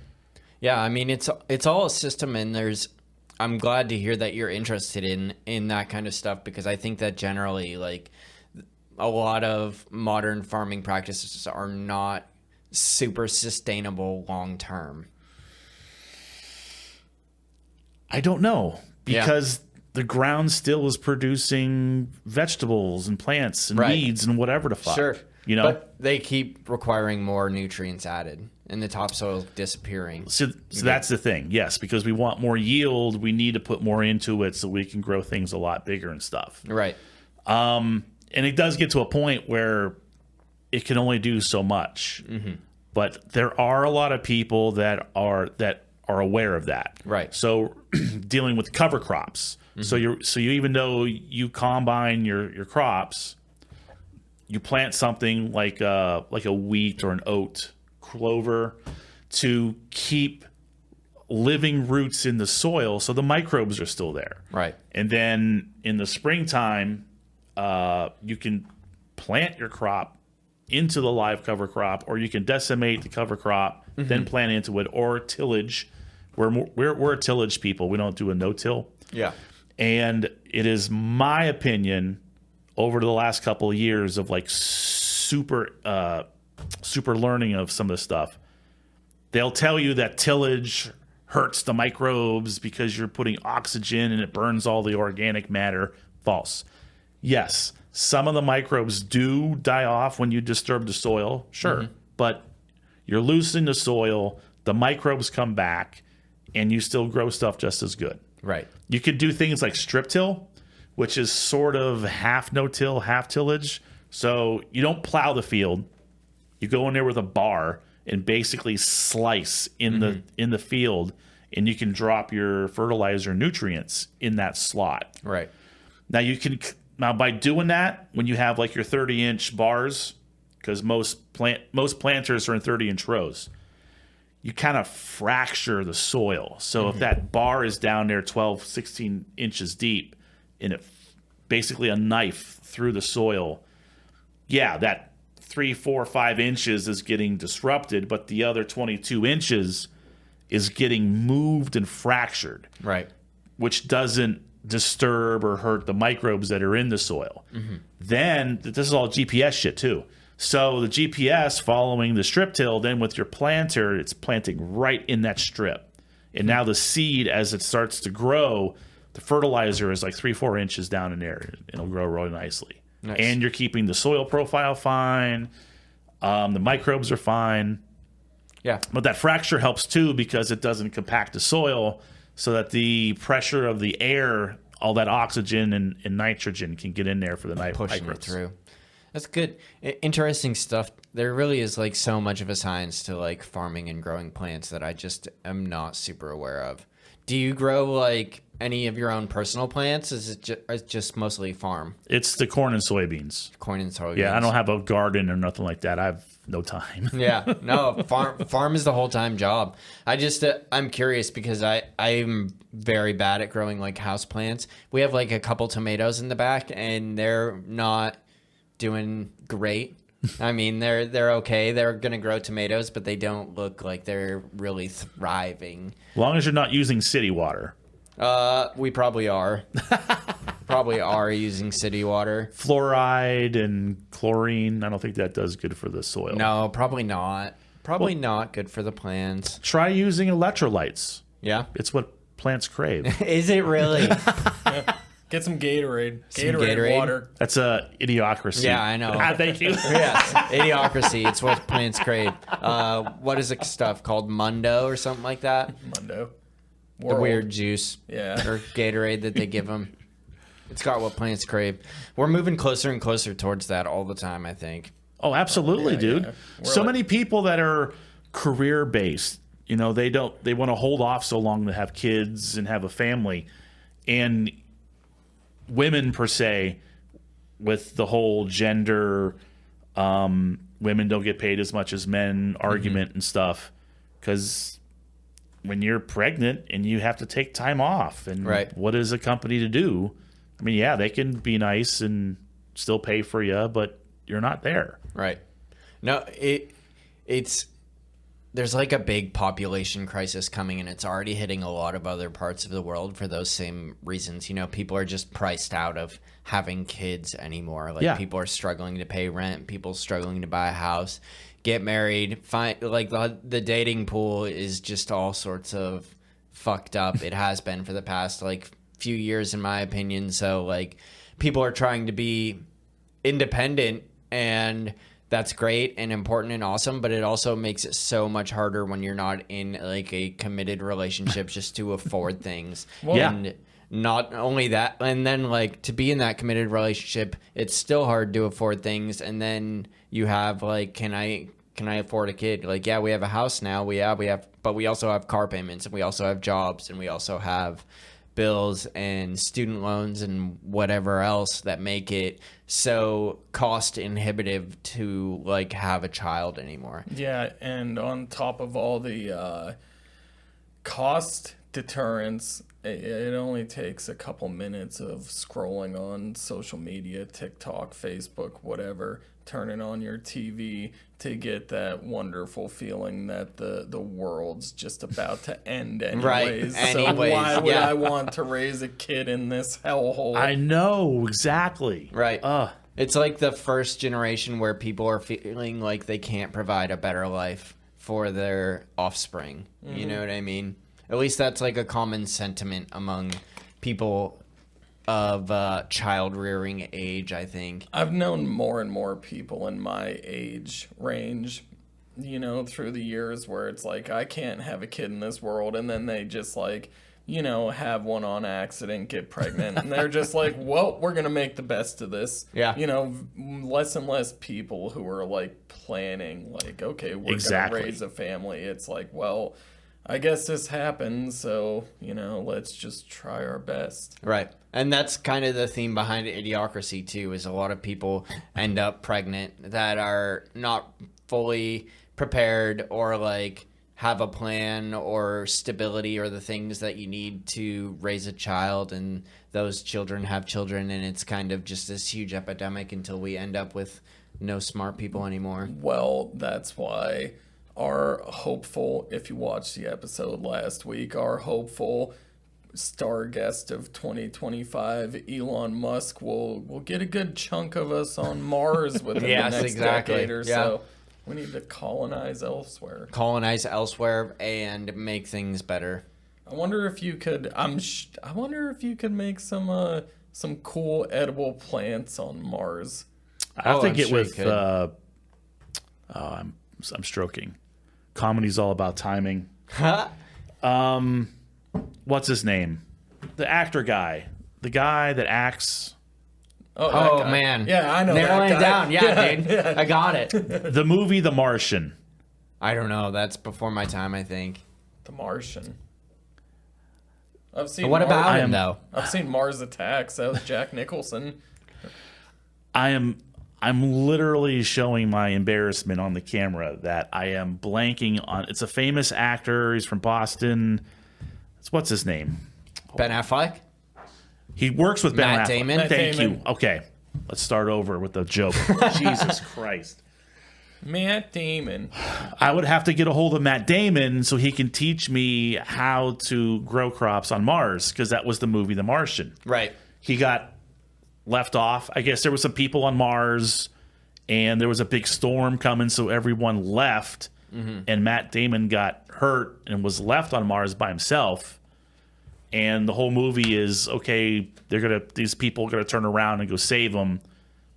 Yeah, I mean it's all a system, and I'm glad to hear that you're interested in that kind of stuff, because I think that generally like a lot of modern farming practices are not super sustainable long term. I don't know, because the ground still is producing vegetables and plants and weeds and whatever the fuck. Sure. You know? But they keep requiring more nutrients added and the topsoil disappearing. So that's the thing. Yes, because we want more yield, we need to put more into it so we can grow things a lot bigger and stuff. Right. And it does get to a point where it can only do so much. But there are a lot of people that are aware of that. Right. So dealing with cover crops. So you even though you combine your crops, you plant something like a wheat or an oat, clover, to keep living roots in the soil so the microbes are still there. Right. And then in the springtime, you can plant your crop into the live cover crop, or you can decimate the cover crop, then plant into it, or tillage. We're a tillage people. We don't do a no-till. Yeah. And it is my opinion, over the last couple of years of like super learning of some of the stuff, they'll tell you that tillage hurts the microbes because you're putting oxygen and it burns all the organic matter. False. Yes, some of the microbes do die off when you disturb the soil, sure, but you're loosening the soil, the microbes come back, and you still grow stuff just as good. Right. You could do things like strip till, which is sort of half no-till, half tillage. So you don't plow the field. You go in there with a bar and basically slice in the field, and you can drop your fertilizer nutrients in that slot. Right. Now by doing that, when you have like your 30-inch bars, because most planters are in 30-inch rows, you kind of fracture the soil. So if that bar is down there 12, 16 inches deep, and it basically a knife through the soil, that 3, 4, 5 inches is getting disrupted, but the other 22 inches is getting moved and fractured. Right. Which doesn't disturb or hurt the microbes that are in the soil. Then, this is all GPS shit too. So the GPS following the strip till, then with your planter, it's planting right in that strip. And now the seed, as it starts to grow, the fertilizer is like 3, 4 inches down in there. It'll grow really nicely. Nice. And you're keeping the soil profile fine. The microbes are fine. Yeah. But that fracture helps too, because it doesn't compact the soil, so that the pressure of the air, all that oxygen and nitrogen can get in there for the Pushing microbes. it through. That's good. Interesting stuff. There really is like so much of a science to like farming and growing plants that I just am not super aware of. Do you grow like any of your own personal plants? Is it just mostly farm? It's the corn and soybeans. Corn and soybeans? Yeah, I don't have a garden or nothing like that. no time. Yeah, no, farm is the whole time job. I'm curious because I'm very bad at growing like house plants. We have like a couple tomatoes in the back, and they're not doing great. I mean, they're okay. They're gonna grow tomatoes, but they don't look like they're really thriving. As long as you're not using city water. We probably are. Probably are using city water. Fluoride and chlorine. I don't think that does good for the soil. No, probably not. Probably not good for the plants. Try using electrolytes. Yeah. It's what plants crave. Is it really? Get some Gatorade. Some Gatorade? Water. That's a idiocracy. Yeah, I know. Thank you. Yes, idiocracy. It's what plants crave. What is the stuff called? Mundo or something like that? Mundo. The weird juice. Yeah. Or Gatorade that they give them. It's got what plants crave. We're moving closer and closer towards that all the time, I think. Oh, absolutely, dude. Yeah. So many people that are career based, they want to hold off so long to have kids and have a family. And women per se, with the whole gender, women don't get paid as much as men argument and stuff. Because when you're pregnant and you have to take time off, and what is a company to do? I mean, yeah, they can be nice and still pay for you, but you're not there. Right. No, there's like a big population crisis coming, and it's already hitting a lot of other parts of the world for those same reasons. People are just priced out of having kids anymore. People are struggling to pay rent, people struggling to buy a house, get married. The dating pool is just all sorts of fucked up. It has been for the past few years, in my opinion. So people are trying to be independent, and that's great and important and awesome, but it also makes it so much harder when you're not in a committed relationship just to afford things. And not only that, and then to be in that committed relationship, it's still hard to afford things. And then you have can I afford a kid? Yeah, we have a house now. We have, but we also have car payments, and we also have jobs, and we also have bills and student loans and whatever else that make it so cost inhibitive to have a child anymore. Yeah, and on top of all the cost deterrence, it only takes a couple minutes of scrolling on social media, TikTok, Facebook, whatever, turning on your TV to get that wonderful feeling that the world's just about to end anyways. Right. So why would I want to raise a kid in this hellhole? I know, exactly. Right. It's like the first generation where people are feeling like they can't provide a better life for their offspring. You know what I mean? At least that's a common sentiment among people of child rearing age, I think. I've known more and more people in my age range, through the years where it's I can't have a kid in this world, and then they just have one on accident, get pregnant, and they're just well, we're gonna make the best of this. Yeah. Less and less people who are planning okay, we're gonna raise a family. It's well, I guess this happened, so, let's just try our best. Right. And that's kind of the theme behind Idiocracy, too, is a lot of people end up pregnant that are not fully prepared or, have a plan or stability or the things that you need to raise a child, and those children have children, and it's kind of just this huge epidemic until we end up with no smart people anymore. Well, that's why our hopeful, if you watched the episode last week, our hopeful star guest of 2025, Elon Musk, will get a good chunk of us on Mars within the next decade or so. We need to colonize elsewhere. Colonize elsewhere and make things better. I wonder if you could. I wonder if you could make some cool edible plants on Mars. I have to get with. I'm stroking. Comedy's all about timing. What's his name? The actor guy. The guy that acts. Oh man. Yeah, I know. Narrowing it down. Yeah, dude. Yeah. I got it. The movie The Martian. I don't know. That's before my time, I think. The Martian. I've seen. What about him though? I've seen Mars Attacks. That was Jack Nicholson. I am I'm literally showing my embarrassment on the camera that I am blanking on. It's a famous actor. He's from Boston. What's his name? Ben Affleck? He works with Ben Matt Affleck. Damon? Thank Damon. you. Okay. Let's start over with the joke. Jesus Christ. Matt Damon. I would have to get a hold of Matt Damon so he can teach me how to grow crops on Mars, because that was the movie The Martian. Right. He got left off. I guess there were some people on Mars, and there was a big storm coming, so everyone left, and Matt Damon got hurt and was left on Mars by himself. And the whole movie is, okay, these people are gonna turn around and go save him,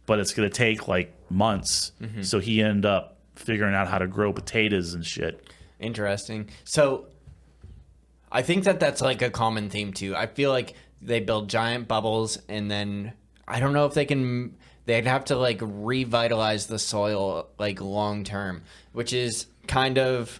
but it's gonna take like months. So he ended up figuring out how to grow potatoes and shit. Interesting. So I think that's like a common theme too. I feel like they build giant bubbles, and then I don't know if they'd have to like revitalize the soil like long term, which is kind of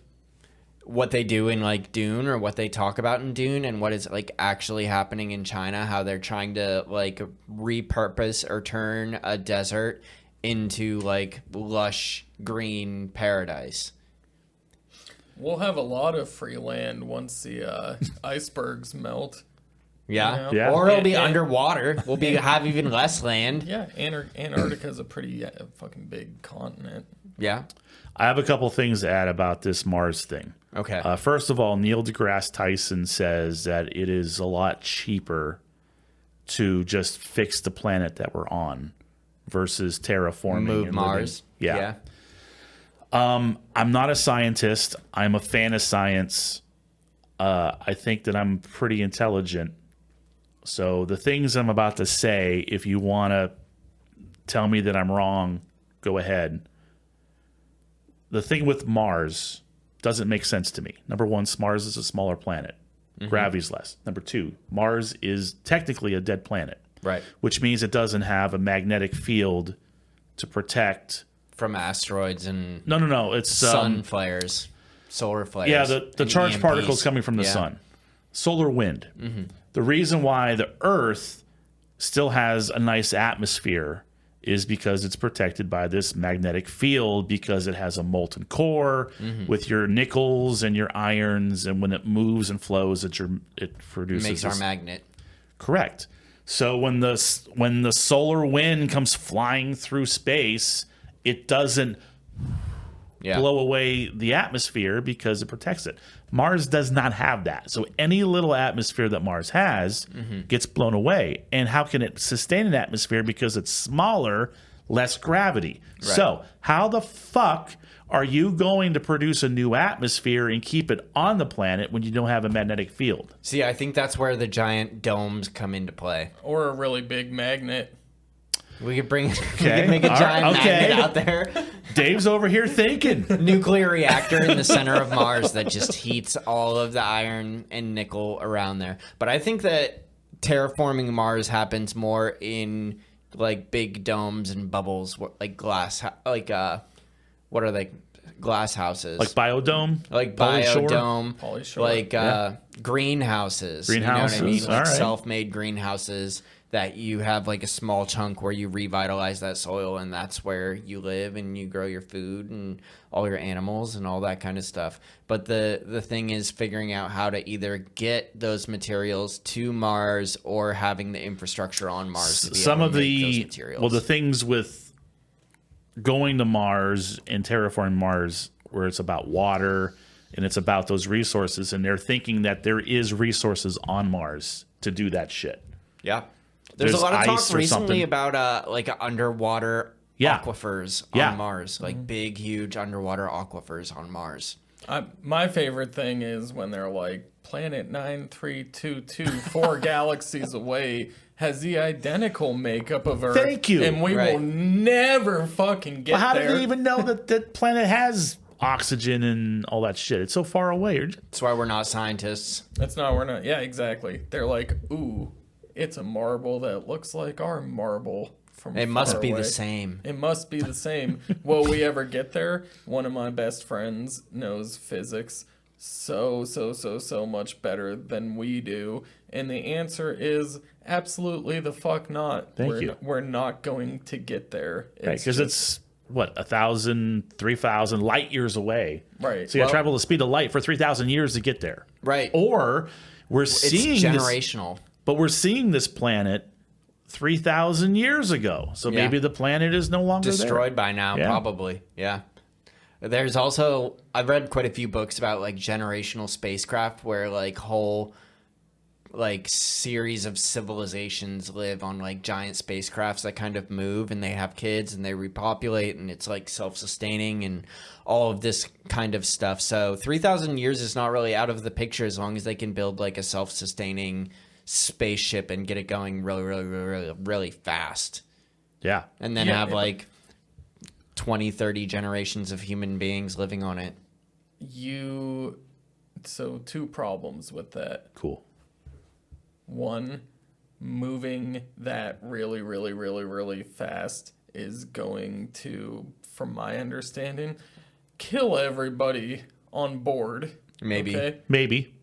what they do in like Dune, or what they talk about in Dune, and what is like actually happening in China, how they're trying to like repurpose or turn a desert into like lush green paradise. We'll have a lot of free land once the icebergs melt. Yeah. You know? Yeah. Or it'll be And- underwater. We'll have even less land. Yeah, Antarctica's a pretty fucking big continent. Yeah. I have a couple things to add about this Mars thing. Okay. First of all, Neil deGrasse Tyson says that it is a lot cheaper to just fix the planet that we're on versus terraforming. Move and Mars. living. Yeah. I'm not a scientist. I'm a fan of science. I think that I'm pretty intelligent. So the things I'm about to say, if you want to tell me that I'm wrong, go ahead. The thing with Mars doesn't make sense to me. Number one, Mars is a smaller planet. Gravity's less. Number two, Mars is technically a dead planet. Right. Which means it doesn't have a magnetic field to protect. From asteroids and No. It's sun flares, solar flares. yeah, the and charged EMPs. particles coming from the Yeah. sun. Solar wind. The reason why the Earth still has a nice atmosphere is because it's protected by this magnetic field, because it has a molten core with your nickels and your irons, and when it moves and flows, it produces Makes our this- magnet. Correct. So when the solar wind comes flying through space, it doesn't Yeah. blow away the atmosphere because it protects it. Mars does not have that. So any little atmosphere that Mars has gets blown away. And how can it sustain an atmosphere? Because it's smaller, less gravity. Right. So how the fuck are you going to produce a new atmosphere and keep it on the planet when you don't have a magnetic field? See, I think that's where the giant domes come into play. Or a really big magnet. We could bring, we Okay. could make a All giant right. Okay. magnet out there. Dave's over here thinking. Nuclear reactor in the center of Mars that just heats all of the iron and nickel around there. But I think that terraforming Mars happens more in like big domes and bubbles, like glass, like what are they? Glass houses, Like biodome? like Polyshore? biodome, Polyshore. like greenhouses. Greenhouses, You know what I mean? Like all right. self-made greenhouses that you have like a small chunk where you revitalize that soil, and that's where you live and you grow your food and all your animals and all that kind of stuff. But the thing is figuring out how to either get those materials to Mars or having the infrastructure on Mars to be Some able of to make those the materials. the things with going to Mars and terraforming Mars, where it's about water and it's about those resources, and they're thinking that there is resources on Mars to do that shit. Yeah. There's a There's lot of ice talk or recently something. about like underwater Yeah. aquifers Yeah. on Mars, like big, huge underwater aquifers on Mars. My favorite thing is when they're like, Planet 9322, 4 galaxies away, has the identical makeup of Earth. Thank you. And we Right. will never fucking get But how there. do they even know that that planet has oxygen and all that shit? It's so far away. That's why we're not scientists. We're not. Yeah, exactly. They're like, ooh, it's a marble that looks like our marble from It must far be away. the same. It must be the same. Will we ever get there? One of my best friends knows physics. so much better than we do? And the answer is absolutely the fuck not. Thank you. We're not going to get there. Right, because it's what, 1,000, 3,000 light years away. Right. So you got to travel the speed of light for 3,000 years to get there. Right. Or we're seeing it's generational. but we're seeing this planet 3,000 years ago. So maybe the planet is no longer destroyed there. by now, Yeah. probably. Yeah. There's also, I've read quite a few books about like generational spacecraft where like whole like series of civilizations live on like giant spacecrafts that kind of move, and they have kids and they repopulate, and it's like self-sustaining and all of this kind of stuff. So 3,000 years is not really out of the picture as long as they can build like a self-sustaining spaceship and get it going really fast. Yeah. And then have like 20, 30 generations of human beings living on it. So two problems with that. Cool. One, moving that really fast is going to, from my understanding, kill everybody on board. Maybe. Okay? Maybe.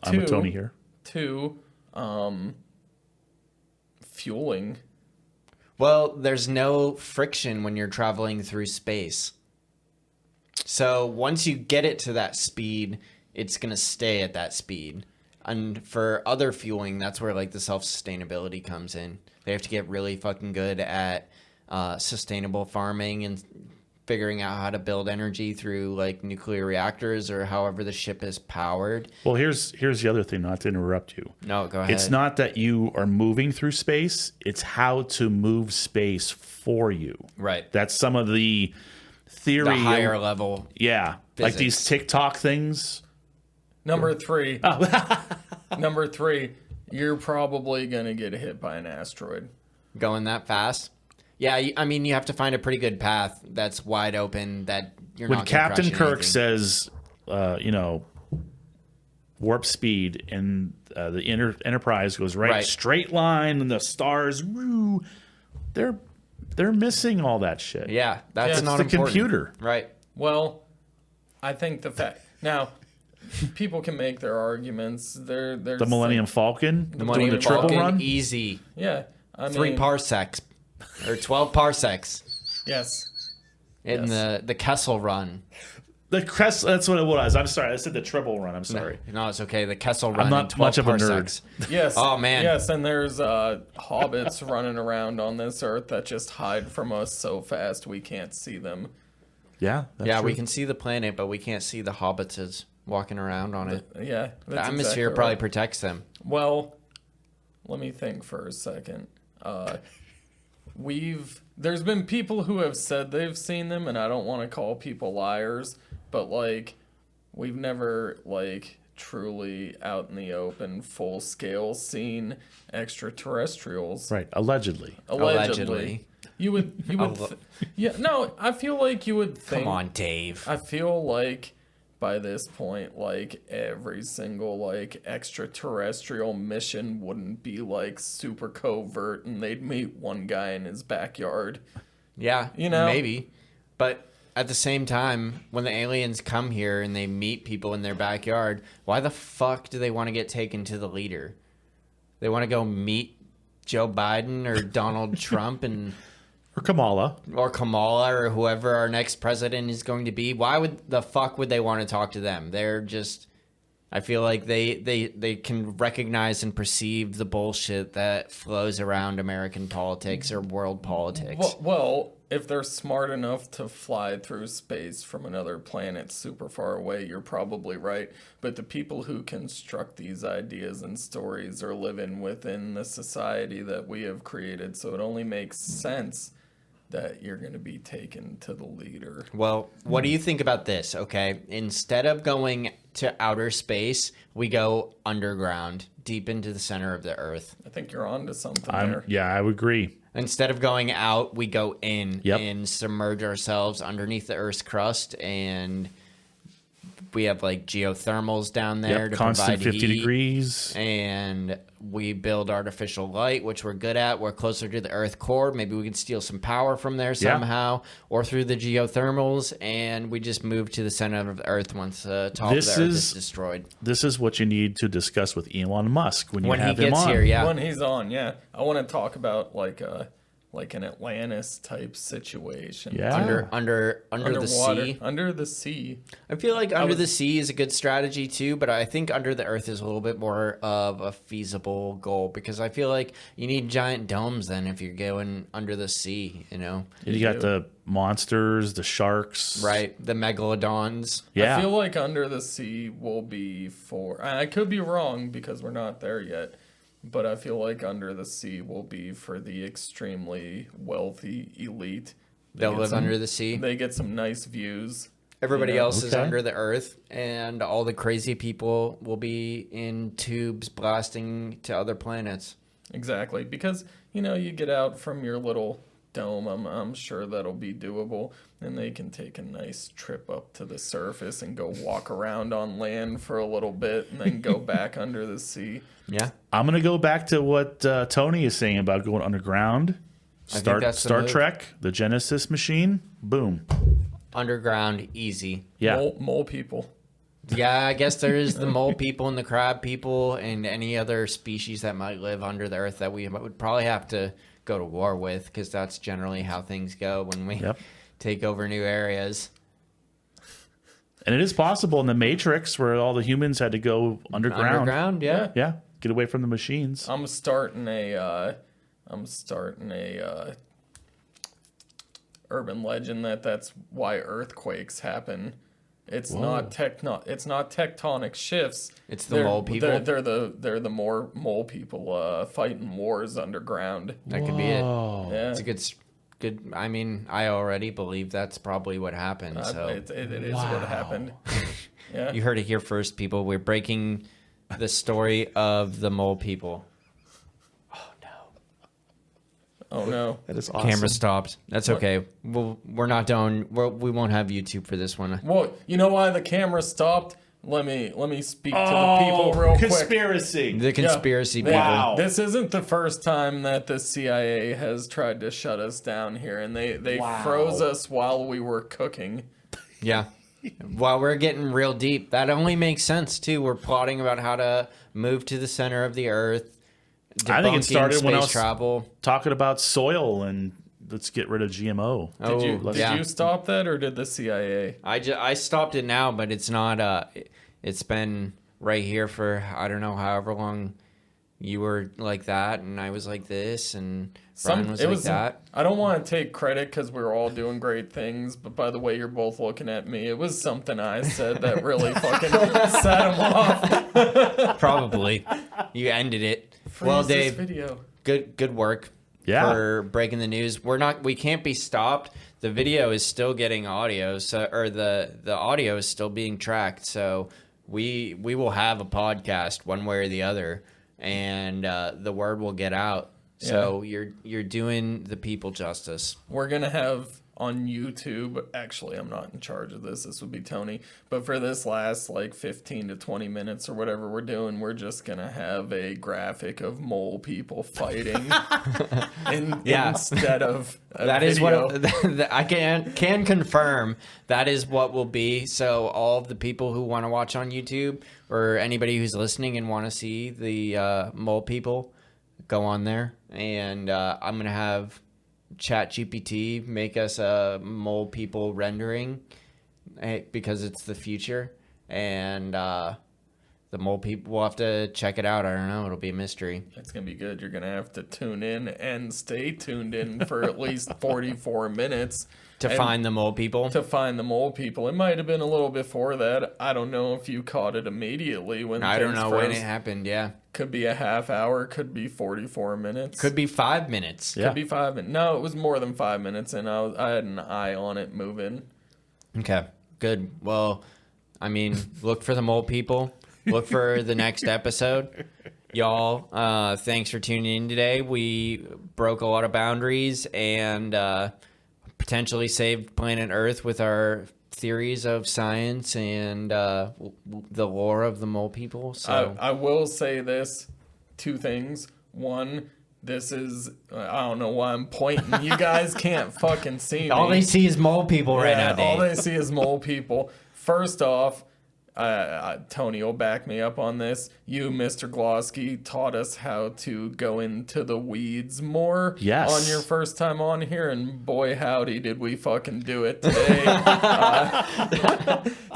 I'm a Two- Tony here. Two, fueling. Well, there's no friction when you're traveling through space. So once you get it to that speed, it's going to stay at that speed. And for other fueling, that's where like the self-sustainability comes in. They have to get really fucking good at sustainable farming and figuring out how to build energy through like nuclear reactors or however the ship is powered. Well, here's the other thing, not to interrupt you. No, go ahead. It's not that you are moving through space, it's how to move space for you. Right. That's some of the theory. The higher level. Yeah. Like physics. these TikTok things. Number three. Number three, you're probably going to get hit by an asteroid. Going that fast? Yeah, I mean, you have to find a pretty good path that's wide open that you're When not gonna Captain crash into Kirk anything. says, warp speed, and the Enterprise goes Right. straight line, and the stars, woo, they're missing all that shit. Yeah, that's Yeah, not it's the important. computer. Right. Well, I think the fact now people can make their arguments. There's The Millennium Falcon, The doing Millennium the triple Falcon, run. easy. Yeah, I 3 mean, parsecs. Or 12 parsecs. yes. In the Kessel run. That's what it was. I'm sorry, I said the triple run. I'm sorry. No, it's okay. The Kessel run not in 12 much of a nerd. parsecs. Yes. Oh, man. Yes, and there's hobbits running around on this earth that just hide from us so fast we can't see them. Yeah, that's Yeah, true. we can see the planet, but we can't see the hobbits walking around on it. Yeah, The that's atmosphere exactly probably right. protects them. Well, let me think for a second. There's been people who have said they've seen them, and I don't want to call people liars, but like we've never like truly out in the open, full scale seen extraterrestrials. Right, allegedly. Allegedly. You would yeah, no, I feel like you would think. Come on, Dave. I feel like by this point, like every single like extraterrestrial mission wouldn't be like super covert, and they'd meet one guy in his backyard. Yeah, You know? maybe. But at the same time, when the aliens come here and they meet people in their backyard, why the fuck do they want to get taken to the leader? They want to go meet Joe Biden or Donald Trump Or Kamala. or Kamala or whoever our next president is going to be. Why would the fuck would they want to talk to them? They're just, I feel like they can recognize and perceive the bullshit that flows around American politics or world politics. Well, if they're smart enough to fly through space from another planet super far away, you're probably right. But the people who construct these ideas and stories are living within the society that we have created, so it only makes sense that you're going to be taken to the leader. Well, what do you think about this? Okay, instead of going to outer space, we go underground, deep into the center of the Earth. I think you're onto something there. Yeah, I would agree. Instead of going out, we go in Yep. and submerge ourselves underneath the Earth's crust and we have like geothermals down there to constant provide 50 heat. degrees. And we build artificial light, which we're good at. We're closer to the Earth core. Maybe we can steal some power from there somehow, or through the geothermals. And we just move to the center of the Earth once the top of the Earth is destroyed. This is what you need to discuss with Elon Musk when you have he him gets on. here. Yeah, When he's on, yeah. I want to talk about like an Atlantis type situation. Yeah. under the Underwater, sea. under the sea. I feel like under the sea is a good strategy too, but I think under the Earth is a little bit more of a feasible goal because I feel like you need giant domes then if you're going under the sea, you know. You got the monsters, the sharks. Right, the megalodons. Yeah. I feel like under the sea will be for. I could be wrong because we're not there yet, but I feel like under the sea will be for the extremely wealthy elite. They'll live under the sea. They get some nice views. Everybody else is Okay. under the Earth, and all the crazy people will be in tubes blasting to other planets. Exactly, because you get out from your little dome. I'm sure that'll be doable, and they can take a nice trip up to the surface and go walk around on land for a little bit, and then go back under the sea. Yeah, I'm going to go back to what Tony is saying about going underground. think that's the Star move. Trek, the Genesis machine. Boom. underground, easy. Yeah. Mole people. Yeah, I guess there is the mole people and the crab people and any other species that might live under the Earth that we would probably have to go to war with because that's generally how things go when we Yep. take over new areas. And it is possible in the Matrix where all the humans had to go underground. Underground, yeah. Yeah. Get away from the machines. I'm starting a urban legend that's why earthquakes happen. It's not tectonic shifts. It's the mole people? They're the more mole people fighting wars underground. That could be it. Yeah. It's a good. I mean, I already believe that's probably what happened. So It is what happened. Yeah. you heard it here first, people. We're breaking the story of the mole people. Oh no. That is awesome. Camera stopped. That's okay. We're not done. We won't have YouTube for this one. Well, you know why the camera stopped? Let me speak to the people real quick. Conspiracy. The conspiracy Yeah. people. Wow. This isn't the first time that the CIA has tried to shut us down here, and they froze us while we were cooking. Yeah. While we're getting real deep, that only makes sense too. We're plotting about how to move to the center of the Earth. I think it debunking started when I space was travel. talking about soil and let's get rid of GMO. Did you stop that, or did the CIA? I stopped it now, but it's not. It's been right here for I don't know however long. You were like that, and I was like this, and Brian was like that. I don't want to take credit because we were all doing great things, but by the way you're both looking at me, it was something I said that really fucking set him off. Probably, you ended it. Well, Freeze this Dave, video. good work. Yeah. For breaking the news. We can't be stopped. The video is still getting audio, or the audio is still being tracked. So we will have a podcast one way or the other, and the word will get out. So you're doing the people justice. We're gonna have on YouTube. Actually, I'm not in charge of this. This would be Tony. But for this last 15 to 20 minutes or whatever we're doing, we're just gonna have a graphic of mole people fighting instead of a That is video. what I can confirm. That is what will be. So all of the people who want to watch on YouTube or anybody who's listening and want to see the mole people, go on there. And I'm gonna have ChatGPT make us a mole people rendering because it's the future. And the mole people, we'll have to check it out. I don't know. It'll be a mystery. It's gonna be good. You're gonna have to tune in and stay tuned in for at least 44 minutes To find the mole people. To find the mole people. It might have been a little before that. I don't know if you caught it immediately when I don't things know when froze. it happened. Yeah. Could be a half hour. Could be 44 minutes. Could be 5 minutes. Yeah. Could be 5 minutes. No, it was more than 5 minutes, and I had an eye on it moving. Okay, good. Well, I mean, look for the mole people. Look for the next episode. Y'all, thanks for tuning in today. We broke a lot of boundaries and potentially saved planet Earth with our theories of science and the lore of the mole people. So I will say this, 2 things. One, this is, I don't know why I'm pointing. You guys can't fucking see me. all they see is mole people right now, All Dave. they see is mole people. First off, Tony will back me up on this. You, Mr. Gloskey, taught us how to go into the weeds more Yes. on your first time on here, and boy, howdy, did we fucking do it today.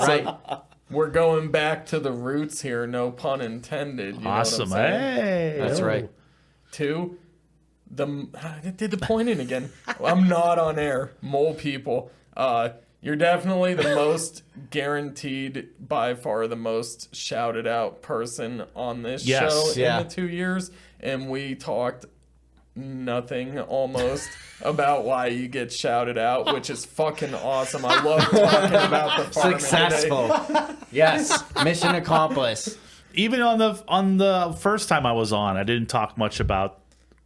Right. We're going back to the roots here, no pun intended. You Awesome. know what I'm saying? Hey. That's Oh. right. 2, I did the pointing again. I'm not on air. Mole people. You're definitely the most guaranteed, by far the most shouted out person on this Yes. show Yeah. in the 2 years. And we talked nothing almost about why you get shouted out, which is fucking awesome. I love talking about the farming Successful. today. Yes. Mission accomplished. Even on the first time I was on, I didn't talk much about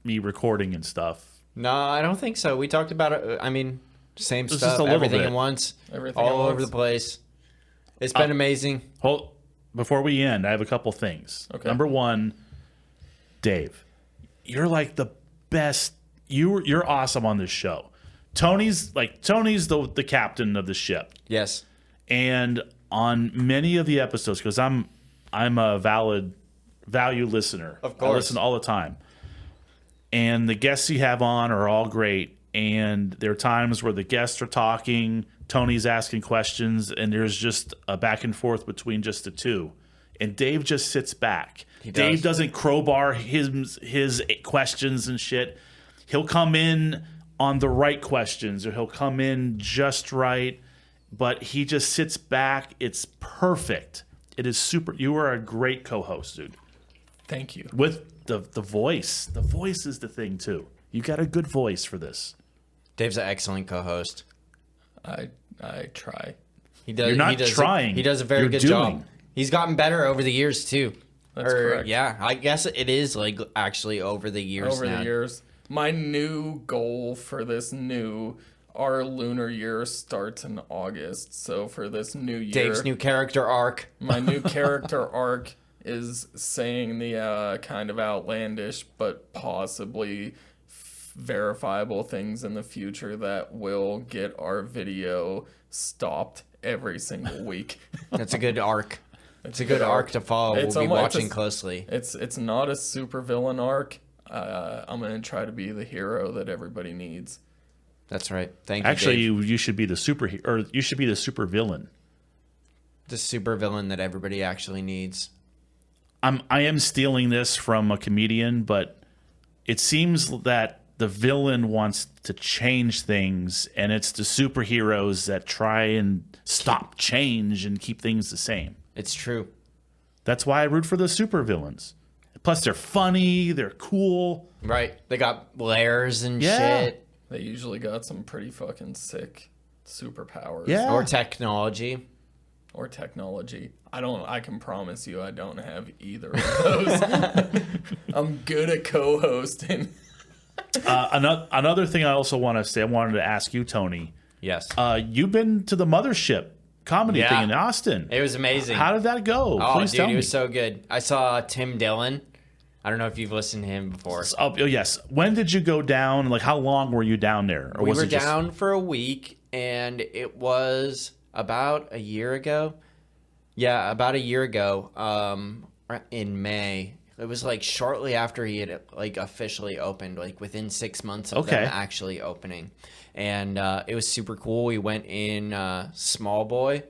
me recording and stuff. No, I don't think so. We talked about it. I mean, same Just stuff. a little Everything bit. at once. Everything all at over once. the place. It's been amazing. Hold, before we end, I have a couple things. Okay. Number 1, Dave, you're like the best. You're awesome on this show. Tony's the captain of the ship, Yes. and on many of the episodes, because I'm a value listener. Of course. I listen all the time, and the guests you have on are all great. And there are times where the guests are talking, Tony's asking questions, and there's just a back and forth between just the two. And Dave just sits back. Dave doesn't crowbar his questions and shit. He'll come in on the right questions, or he'll come in just right, but he just sits back. It's perfect. It is super. You are a great co-host, dude. Thank you. With the voice. The voice is the thing, too. You got a good voice for this. Dave's an excellent co-host. I try. He does. You're not he does trying. He does a very You're good doing. job. He's gotten better over the years too. That's correct. Yeah, I guess it is like actually over the years. Over now. the years. My new goal for our lunar year starts in August. So for this new year, Dave's new character arc. my new character arc is saying the kind of outlandish but possibly verifiable things in the future that will get our video stopped every single week. That's a good arc. It's a good arc to follow. It's We'll be almost- watching closely. It's not a super villain arc. I'm gonna try to be the hero that everybody needs. That's right. Thank you. Actually, Dave. you should be the superhero, or you should be the super villain. The super villain that everybody actually needs. I am stealing this from a comedian, but it seems that the villain wants to change things, and it's the superheroes that try and stop change and keep things the same. It's true. That's why I root for the supervillains. Plus, they're funny, they're cool. Right. They got layers and Yeah. shit. They usually got some pretty fucking sick superpowers. Yeah. Or technology. Or technology. I can promise you I don't have either of those. I'm good at co-hosting. Another thing I also want to say, I wanted to ask you, Tony. Yes. You've been to the Mothership comedy Yeah. thing in Austin. It was amazing. How did that go? Oh, Please dude, tell he me. was so good. I saw Tim Dillon. I don't know if you've listened to him before. Oh, yes. When did you go down? Like, how long were you down there? Or We was were it just- down for a week, and it was about a year ago. Yeah, about a year ago, in May. It was like shortly after he had like officially opened, like within 6 months of them actually opening. And it was super cool. We went in Small Boy.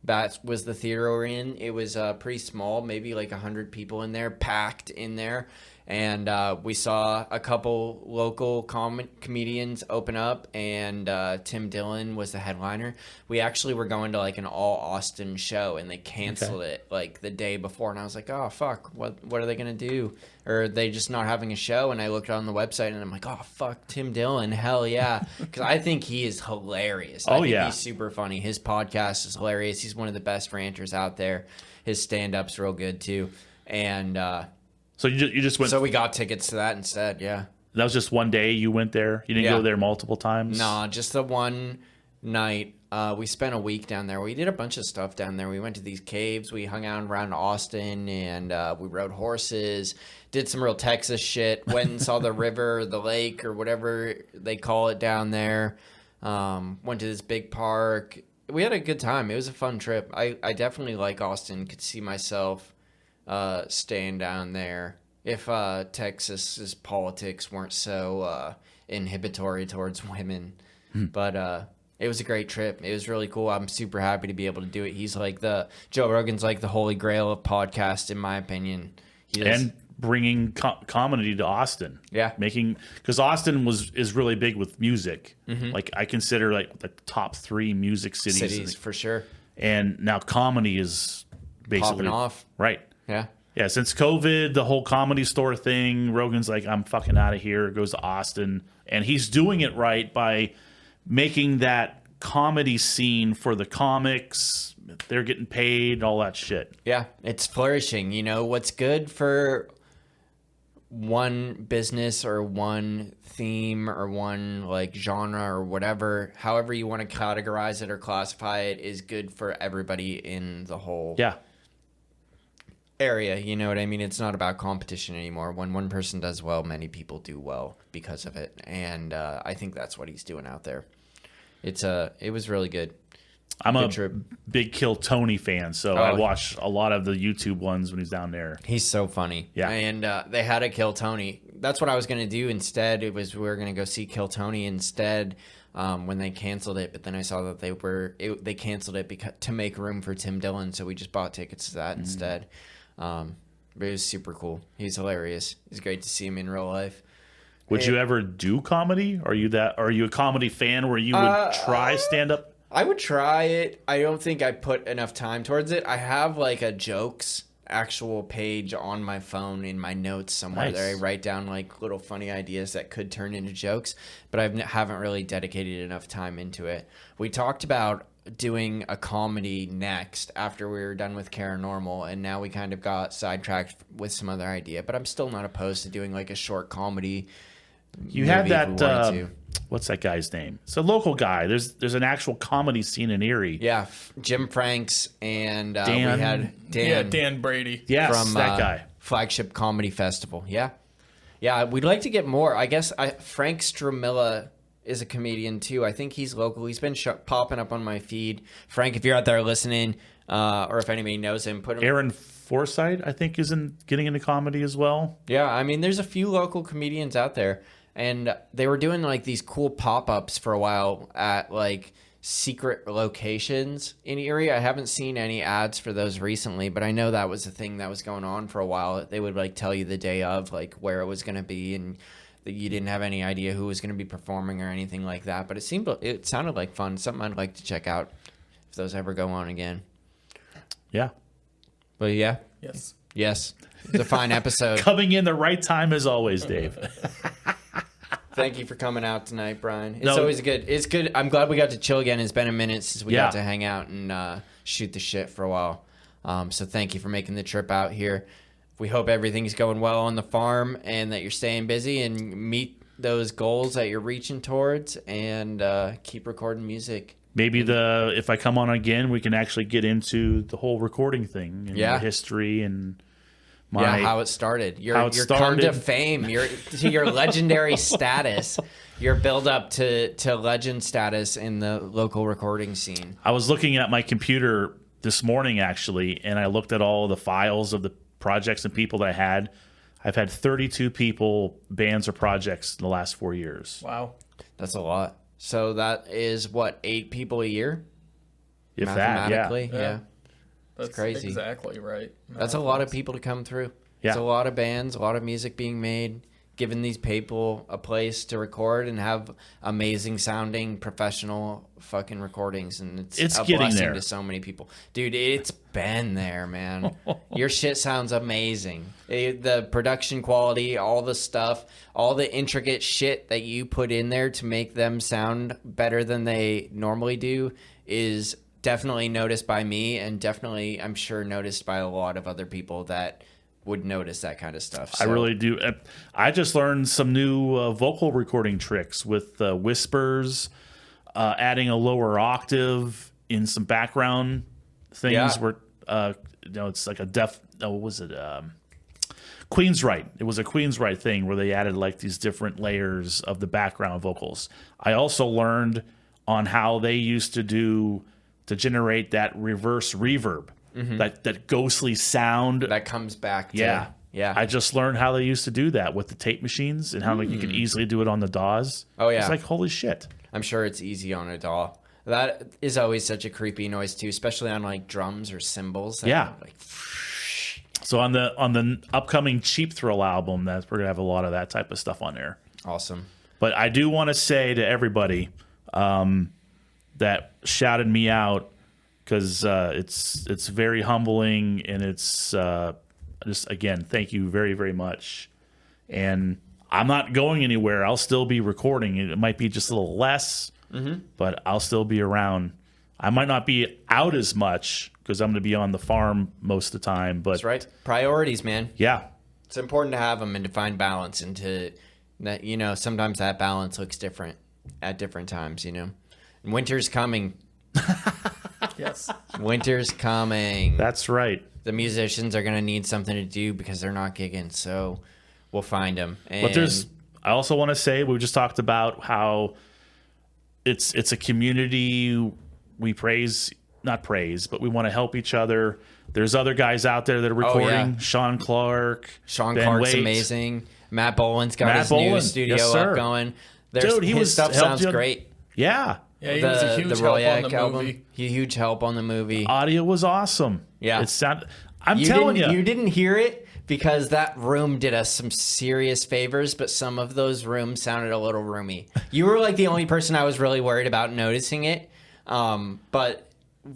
That was the theater we're in. It was pretty small, maybe like 100 people in there, packed in there. And we saw a couple local comedians open up, and Tim Dillon was the headliner. We actually were going to like an all Austin show, and they canceled it like the day before. And I was like, oh, fuck, what are they going to do? Or are they just not having a show? And I looked on the website, and I'm like, oh, fuck, Tim Dillon, hell yeah. Because I think he is hilarious. I think he's super funny. His podcast is hilarious. He's one of the best ranters out there. His stand-up's real good, too. And So you just went. so we got tickets to that instead, yeah. That was just one day you went there. You didn't Yeah. go there multiple times. No, just the one night. We spent a week down there. We did a bunch of stuff down there. We went to these caves. We hung out around Austin, and we rode horses. Did some real Texas shit. Went and saw the river, the lake, or whatever they call it down there. Went to this big park. We had a good time. It was a fun trip. I definitely like Austin. Could see myself staying down there if Texas's politics weren't so inhibitory towards women. But it was a great trip. It was really cool. I'm super happy to be able to do it. He's like Joe Rogan's like the holy grail of podcast, in my opinion. And bringing comedy to Austin. Yeah. Because Austin is really big with music. Like I consider like the top 3 music cities for sure. And now comedy is basically Popping off. Right. Yeah. Yeah, since COVID, the whole Comedy Store thing, Rogan's like, I'm fucking out of here, goes to Austin. And he's doing it right by making that comedy scene for the comics. They're getting paid, all that shit. Yeah, it's flourishing. You know, what's good for one business or one theme or one like genre or whatever, however you want to categorize it or classify it, is good for everybody in the whole area. You know what I mean? It's not about competition anymore. When one person does well, many people do well because of it. And I think that's what he's doing out there. It was really good. I'm good a trip. big Kill Tony fan, so I watch a lot of the YouTube ones when he's down there. He's so funny. Yeah. And they had a Kill Tony. That's what I was going to do instead. We were going to go see Kill Tony instead when they canceled it. But then I saw that they canceled it to make room for Tim Dillon. So we just bought tickets to that instead. But it was super cool. He's hilarious. It's great to see him in real life. Would you ever do comedy? Are you a comedy fan where you would try stand up? I would try it. I don't think I put enough time towards it. I have like a jokes actual page on my phone in my notes somewhere. Nice. There I write down like little funny ideas that could turn into jokes, but I haven't really dedicated enough time into it. We talked about doing a comedy next after we were done with Paranormal, and now we kind of got sidetracked with some other idea, but I'm still not opposed to doing like a short comedy. You had movie if we that wanted to. what's that guy's name? It's a local guy. There's an actual comedy scene in Erie. Yeah, Jim Franks and we Dan. had Dan. Dan Brady. Yes, from that guy. Flagship Comedy Festival. Yeah, we'd like to get more. I guess Frank Stramilla is a comedian too. I think he's local. He's been popping up on my feed. Frank, if you're out there listening, or if anybody knows him, put him. Aaron Forsythe, I think, is getting into comedy as well. Yeah, I mean, there's a few local comedians out there, and they were doing like these cool pop-ups for a while at like secret locations in Erie. I haven't seen any ads for those recently, but I know that was a thing that was going on for a while. They would like tell you the day of like where it was going to be, and that you didn't have any idea who was going to be performing or anything like that. But it sounded like fun. Something I'd like to check out if those ever go on again. Yeah. But yeah. Yes. It's a fine episode. Coming in the right time as always, Dave. Thank you for coming out tonight, Brian. It's always good. It's good. I'm glad we got to chill again. It's been a minute since we got to hang out and shoot the shit for a while. So thank you for making the trip out here. We hope everything's going well on the farm and that you're staying busy and meet those goals that you're reaching towards, and keep recording music. Maybe if I come on again, we can actually get into the whole recording thing and the history and how it started. Your come to fame, your legendary status, your build up to legend status in the local recording scene. I was looking at my computer this morning actually, and I looked at all the files of the projects and people that I had. I've had 32 people, bands, or projects in the last 4 years. Wow, that's a lot. So that is what, 8 people a year? If that, yeah. That's crazy. Exactly right. That's a lot of people to come through. Yeah. It's a lot of bands, a lot of music being made, giving these people a place to record and have amazing sounding professional fucking recordings, and it's a getting blessing there to so many people. Dude, it's been there, man. Your shit sounds amazing. The production quality, all the stuff, all the intricate shit that you put in there to make them sound better than they normally do is definitely noticed by me, and definitely, I'm sure, noticed by a lot of other people that would notice that kind of stuff. So. I really do. I just learned some new vocal recording tricks with whispers, adding a lower octave in some background things Yeah. where it's like a what was it? Queensryche. It was a Queensryche thing where they added like these different layers of the background vocals. I also learned on how they used to generate that reverse reverb, that ghostly sound That comes back to yeah. I just learned how they used to do that with the tape machines and how like you could easily do it on the DAWs. Oh, yeah. It's like, holy shit. I'm sure it's easy on a DAW. That is always such a creepy noise too, especially on like drums or cymbals. Yeah. Like, So on the upcoming Cheap Thrill album, we're gonna have a lot of that type of stuff on there. awesome. But I do want to say to everybody that shouted me out, because it's very humbling, and it's just, again, thank you very, very much. And I'm not going anywhere. I'll still be recording. It might be just a little less, but I'll still be around. I might not be out as much because I'm going to be on the farm most of the time. But That's right. Priorities, man. yeah, It's important to have them and to find balance, and to that, sometimes that balance looks different at different times, And winter's coming. Yes. Winter's coming. that's right. The musicians are going to need something to do because they're not gigging, so we'll find them. But I also want to say, we just talked about how it's a community. We not praise, but we want to help each other. There's other guys out there that are recording. yeah. Sean Clark. Sean Ben Clark's Waite. amazing. Matt Boland's got Matt his new Boland. studio Yes, sir. up going. Dude, His stuff helped sounds you- great. Yeah. Yeah, he was a huge help on the movie. Huge help on the movie. Audio was awesome. Yeah. I'm telling you. You didn't hear it because that room did us some serious favors, but some of those rooms sounded a little roomy. You were like the only person I was really worried about noticing it. But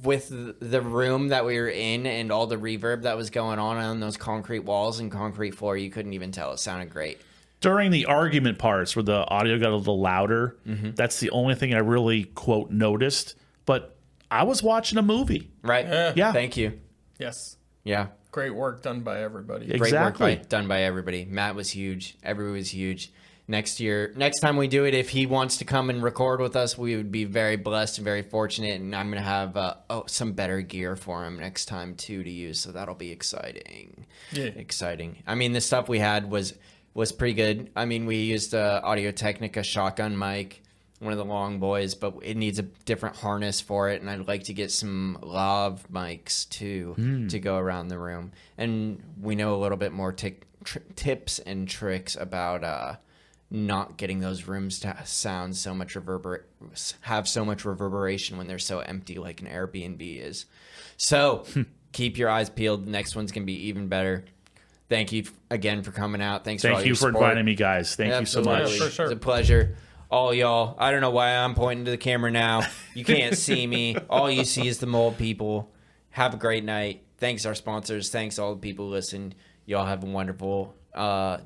with the room that we were in and all the reverb that was going on those concrete walls and concrete floor, you couldn't even tell. It sounded great. During the argument parts where the audio got a little louder, that's the only thing I really, quote, noticed. But I was watching a movie. Right? Yeah. Thank you. Yes. Yeah. Great work done by everybody. Yeah. Great Exactly. work done by everybody. Matt was huge. Everybody was huge. Next time we do it, if he wants to come and record with us, we would be very blessed and very fortunate. And I'm going to have some better gear for him next time, too, to use. So that'll be exciting. Yeah. Exciting. I mean, the stuff we had was pretty good. I mean, we used Audio Technica shotgun mic, one of the long boys, but it needs a different harness for it. And I'd like to get some lav mics, too, to go around the room. And we know a little bit more tips and tricks about not getting those rooms to sound so much have so much reverberation when they're so empty, like an Airbnb is. So keep your eyes peeled. The next one's gonna be even better. Thank you again for coming out. Thank you for inviting me, guys. Thank you so much. Yeah, for sure. It's a pleasure. All y'all. I don't know why I'm pointing to the camera now. You can't see me. All you see is the mold people. Have a great night. Thanks our sponsors. Thanks all the people who listen. Y'all have a wonderful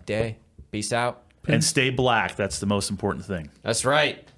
day. Peace out. And stay black. That's the most important thing. That's right.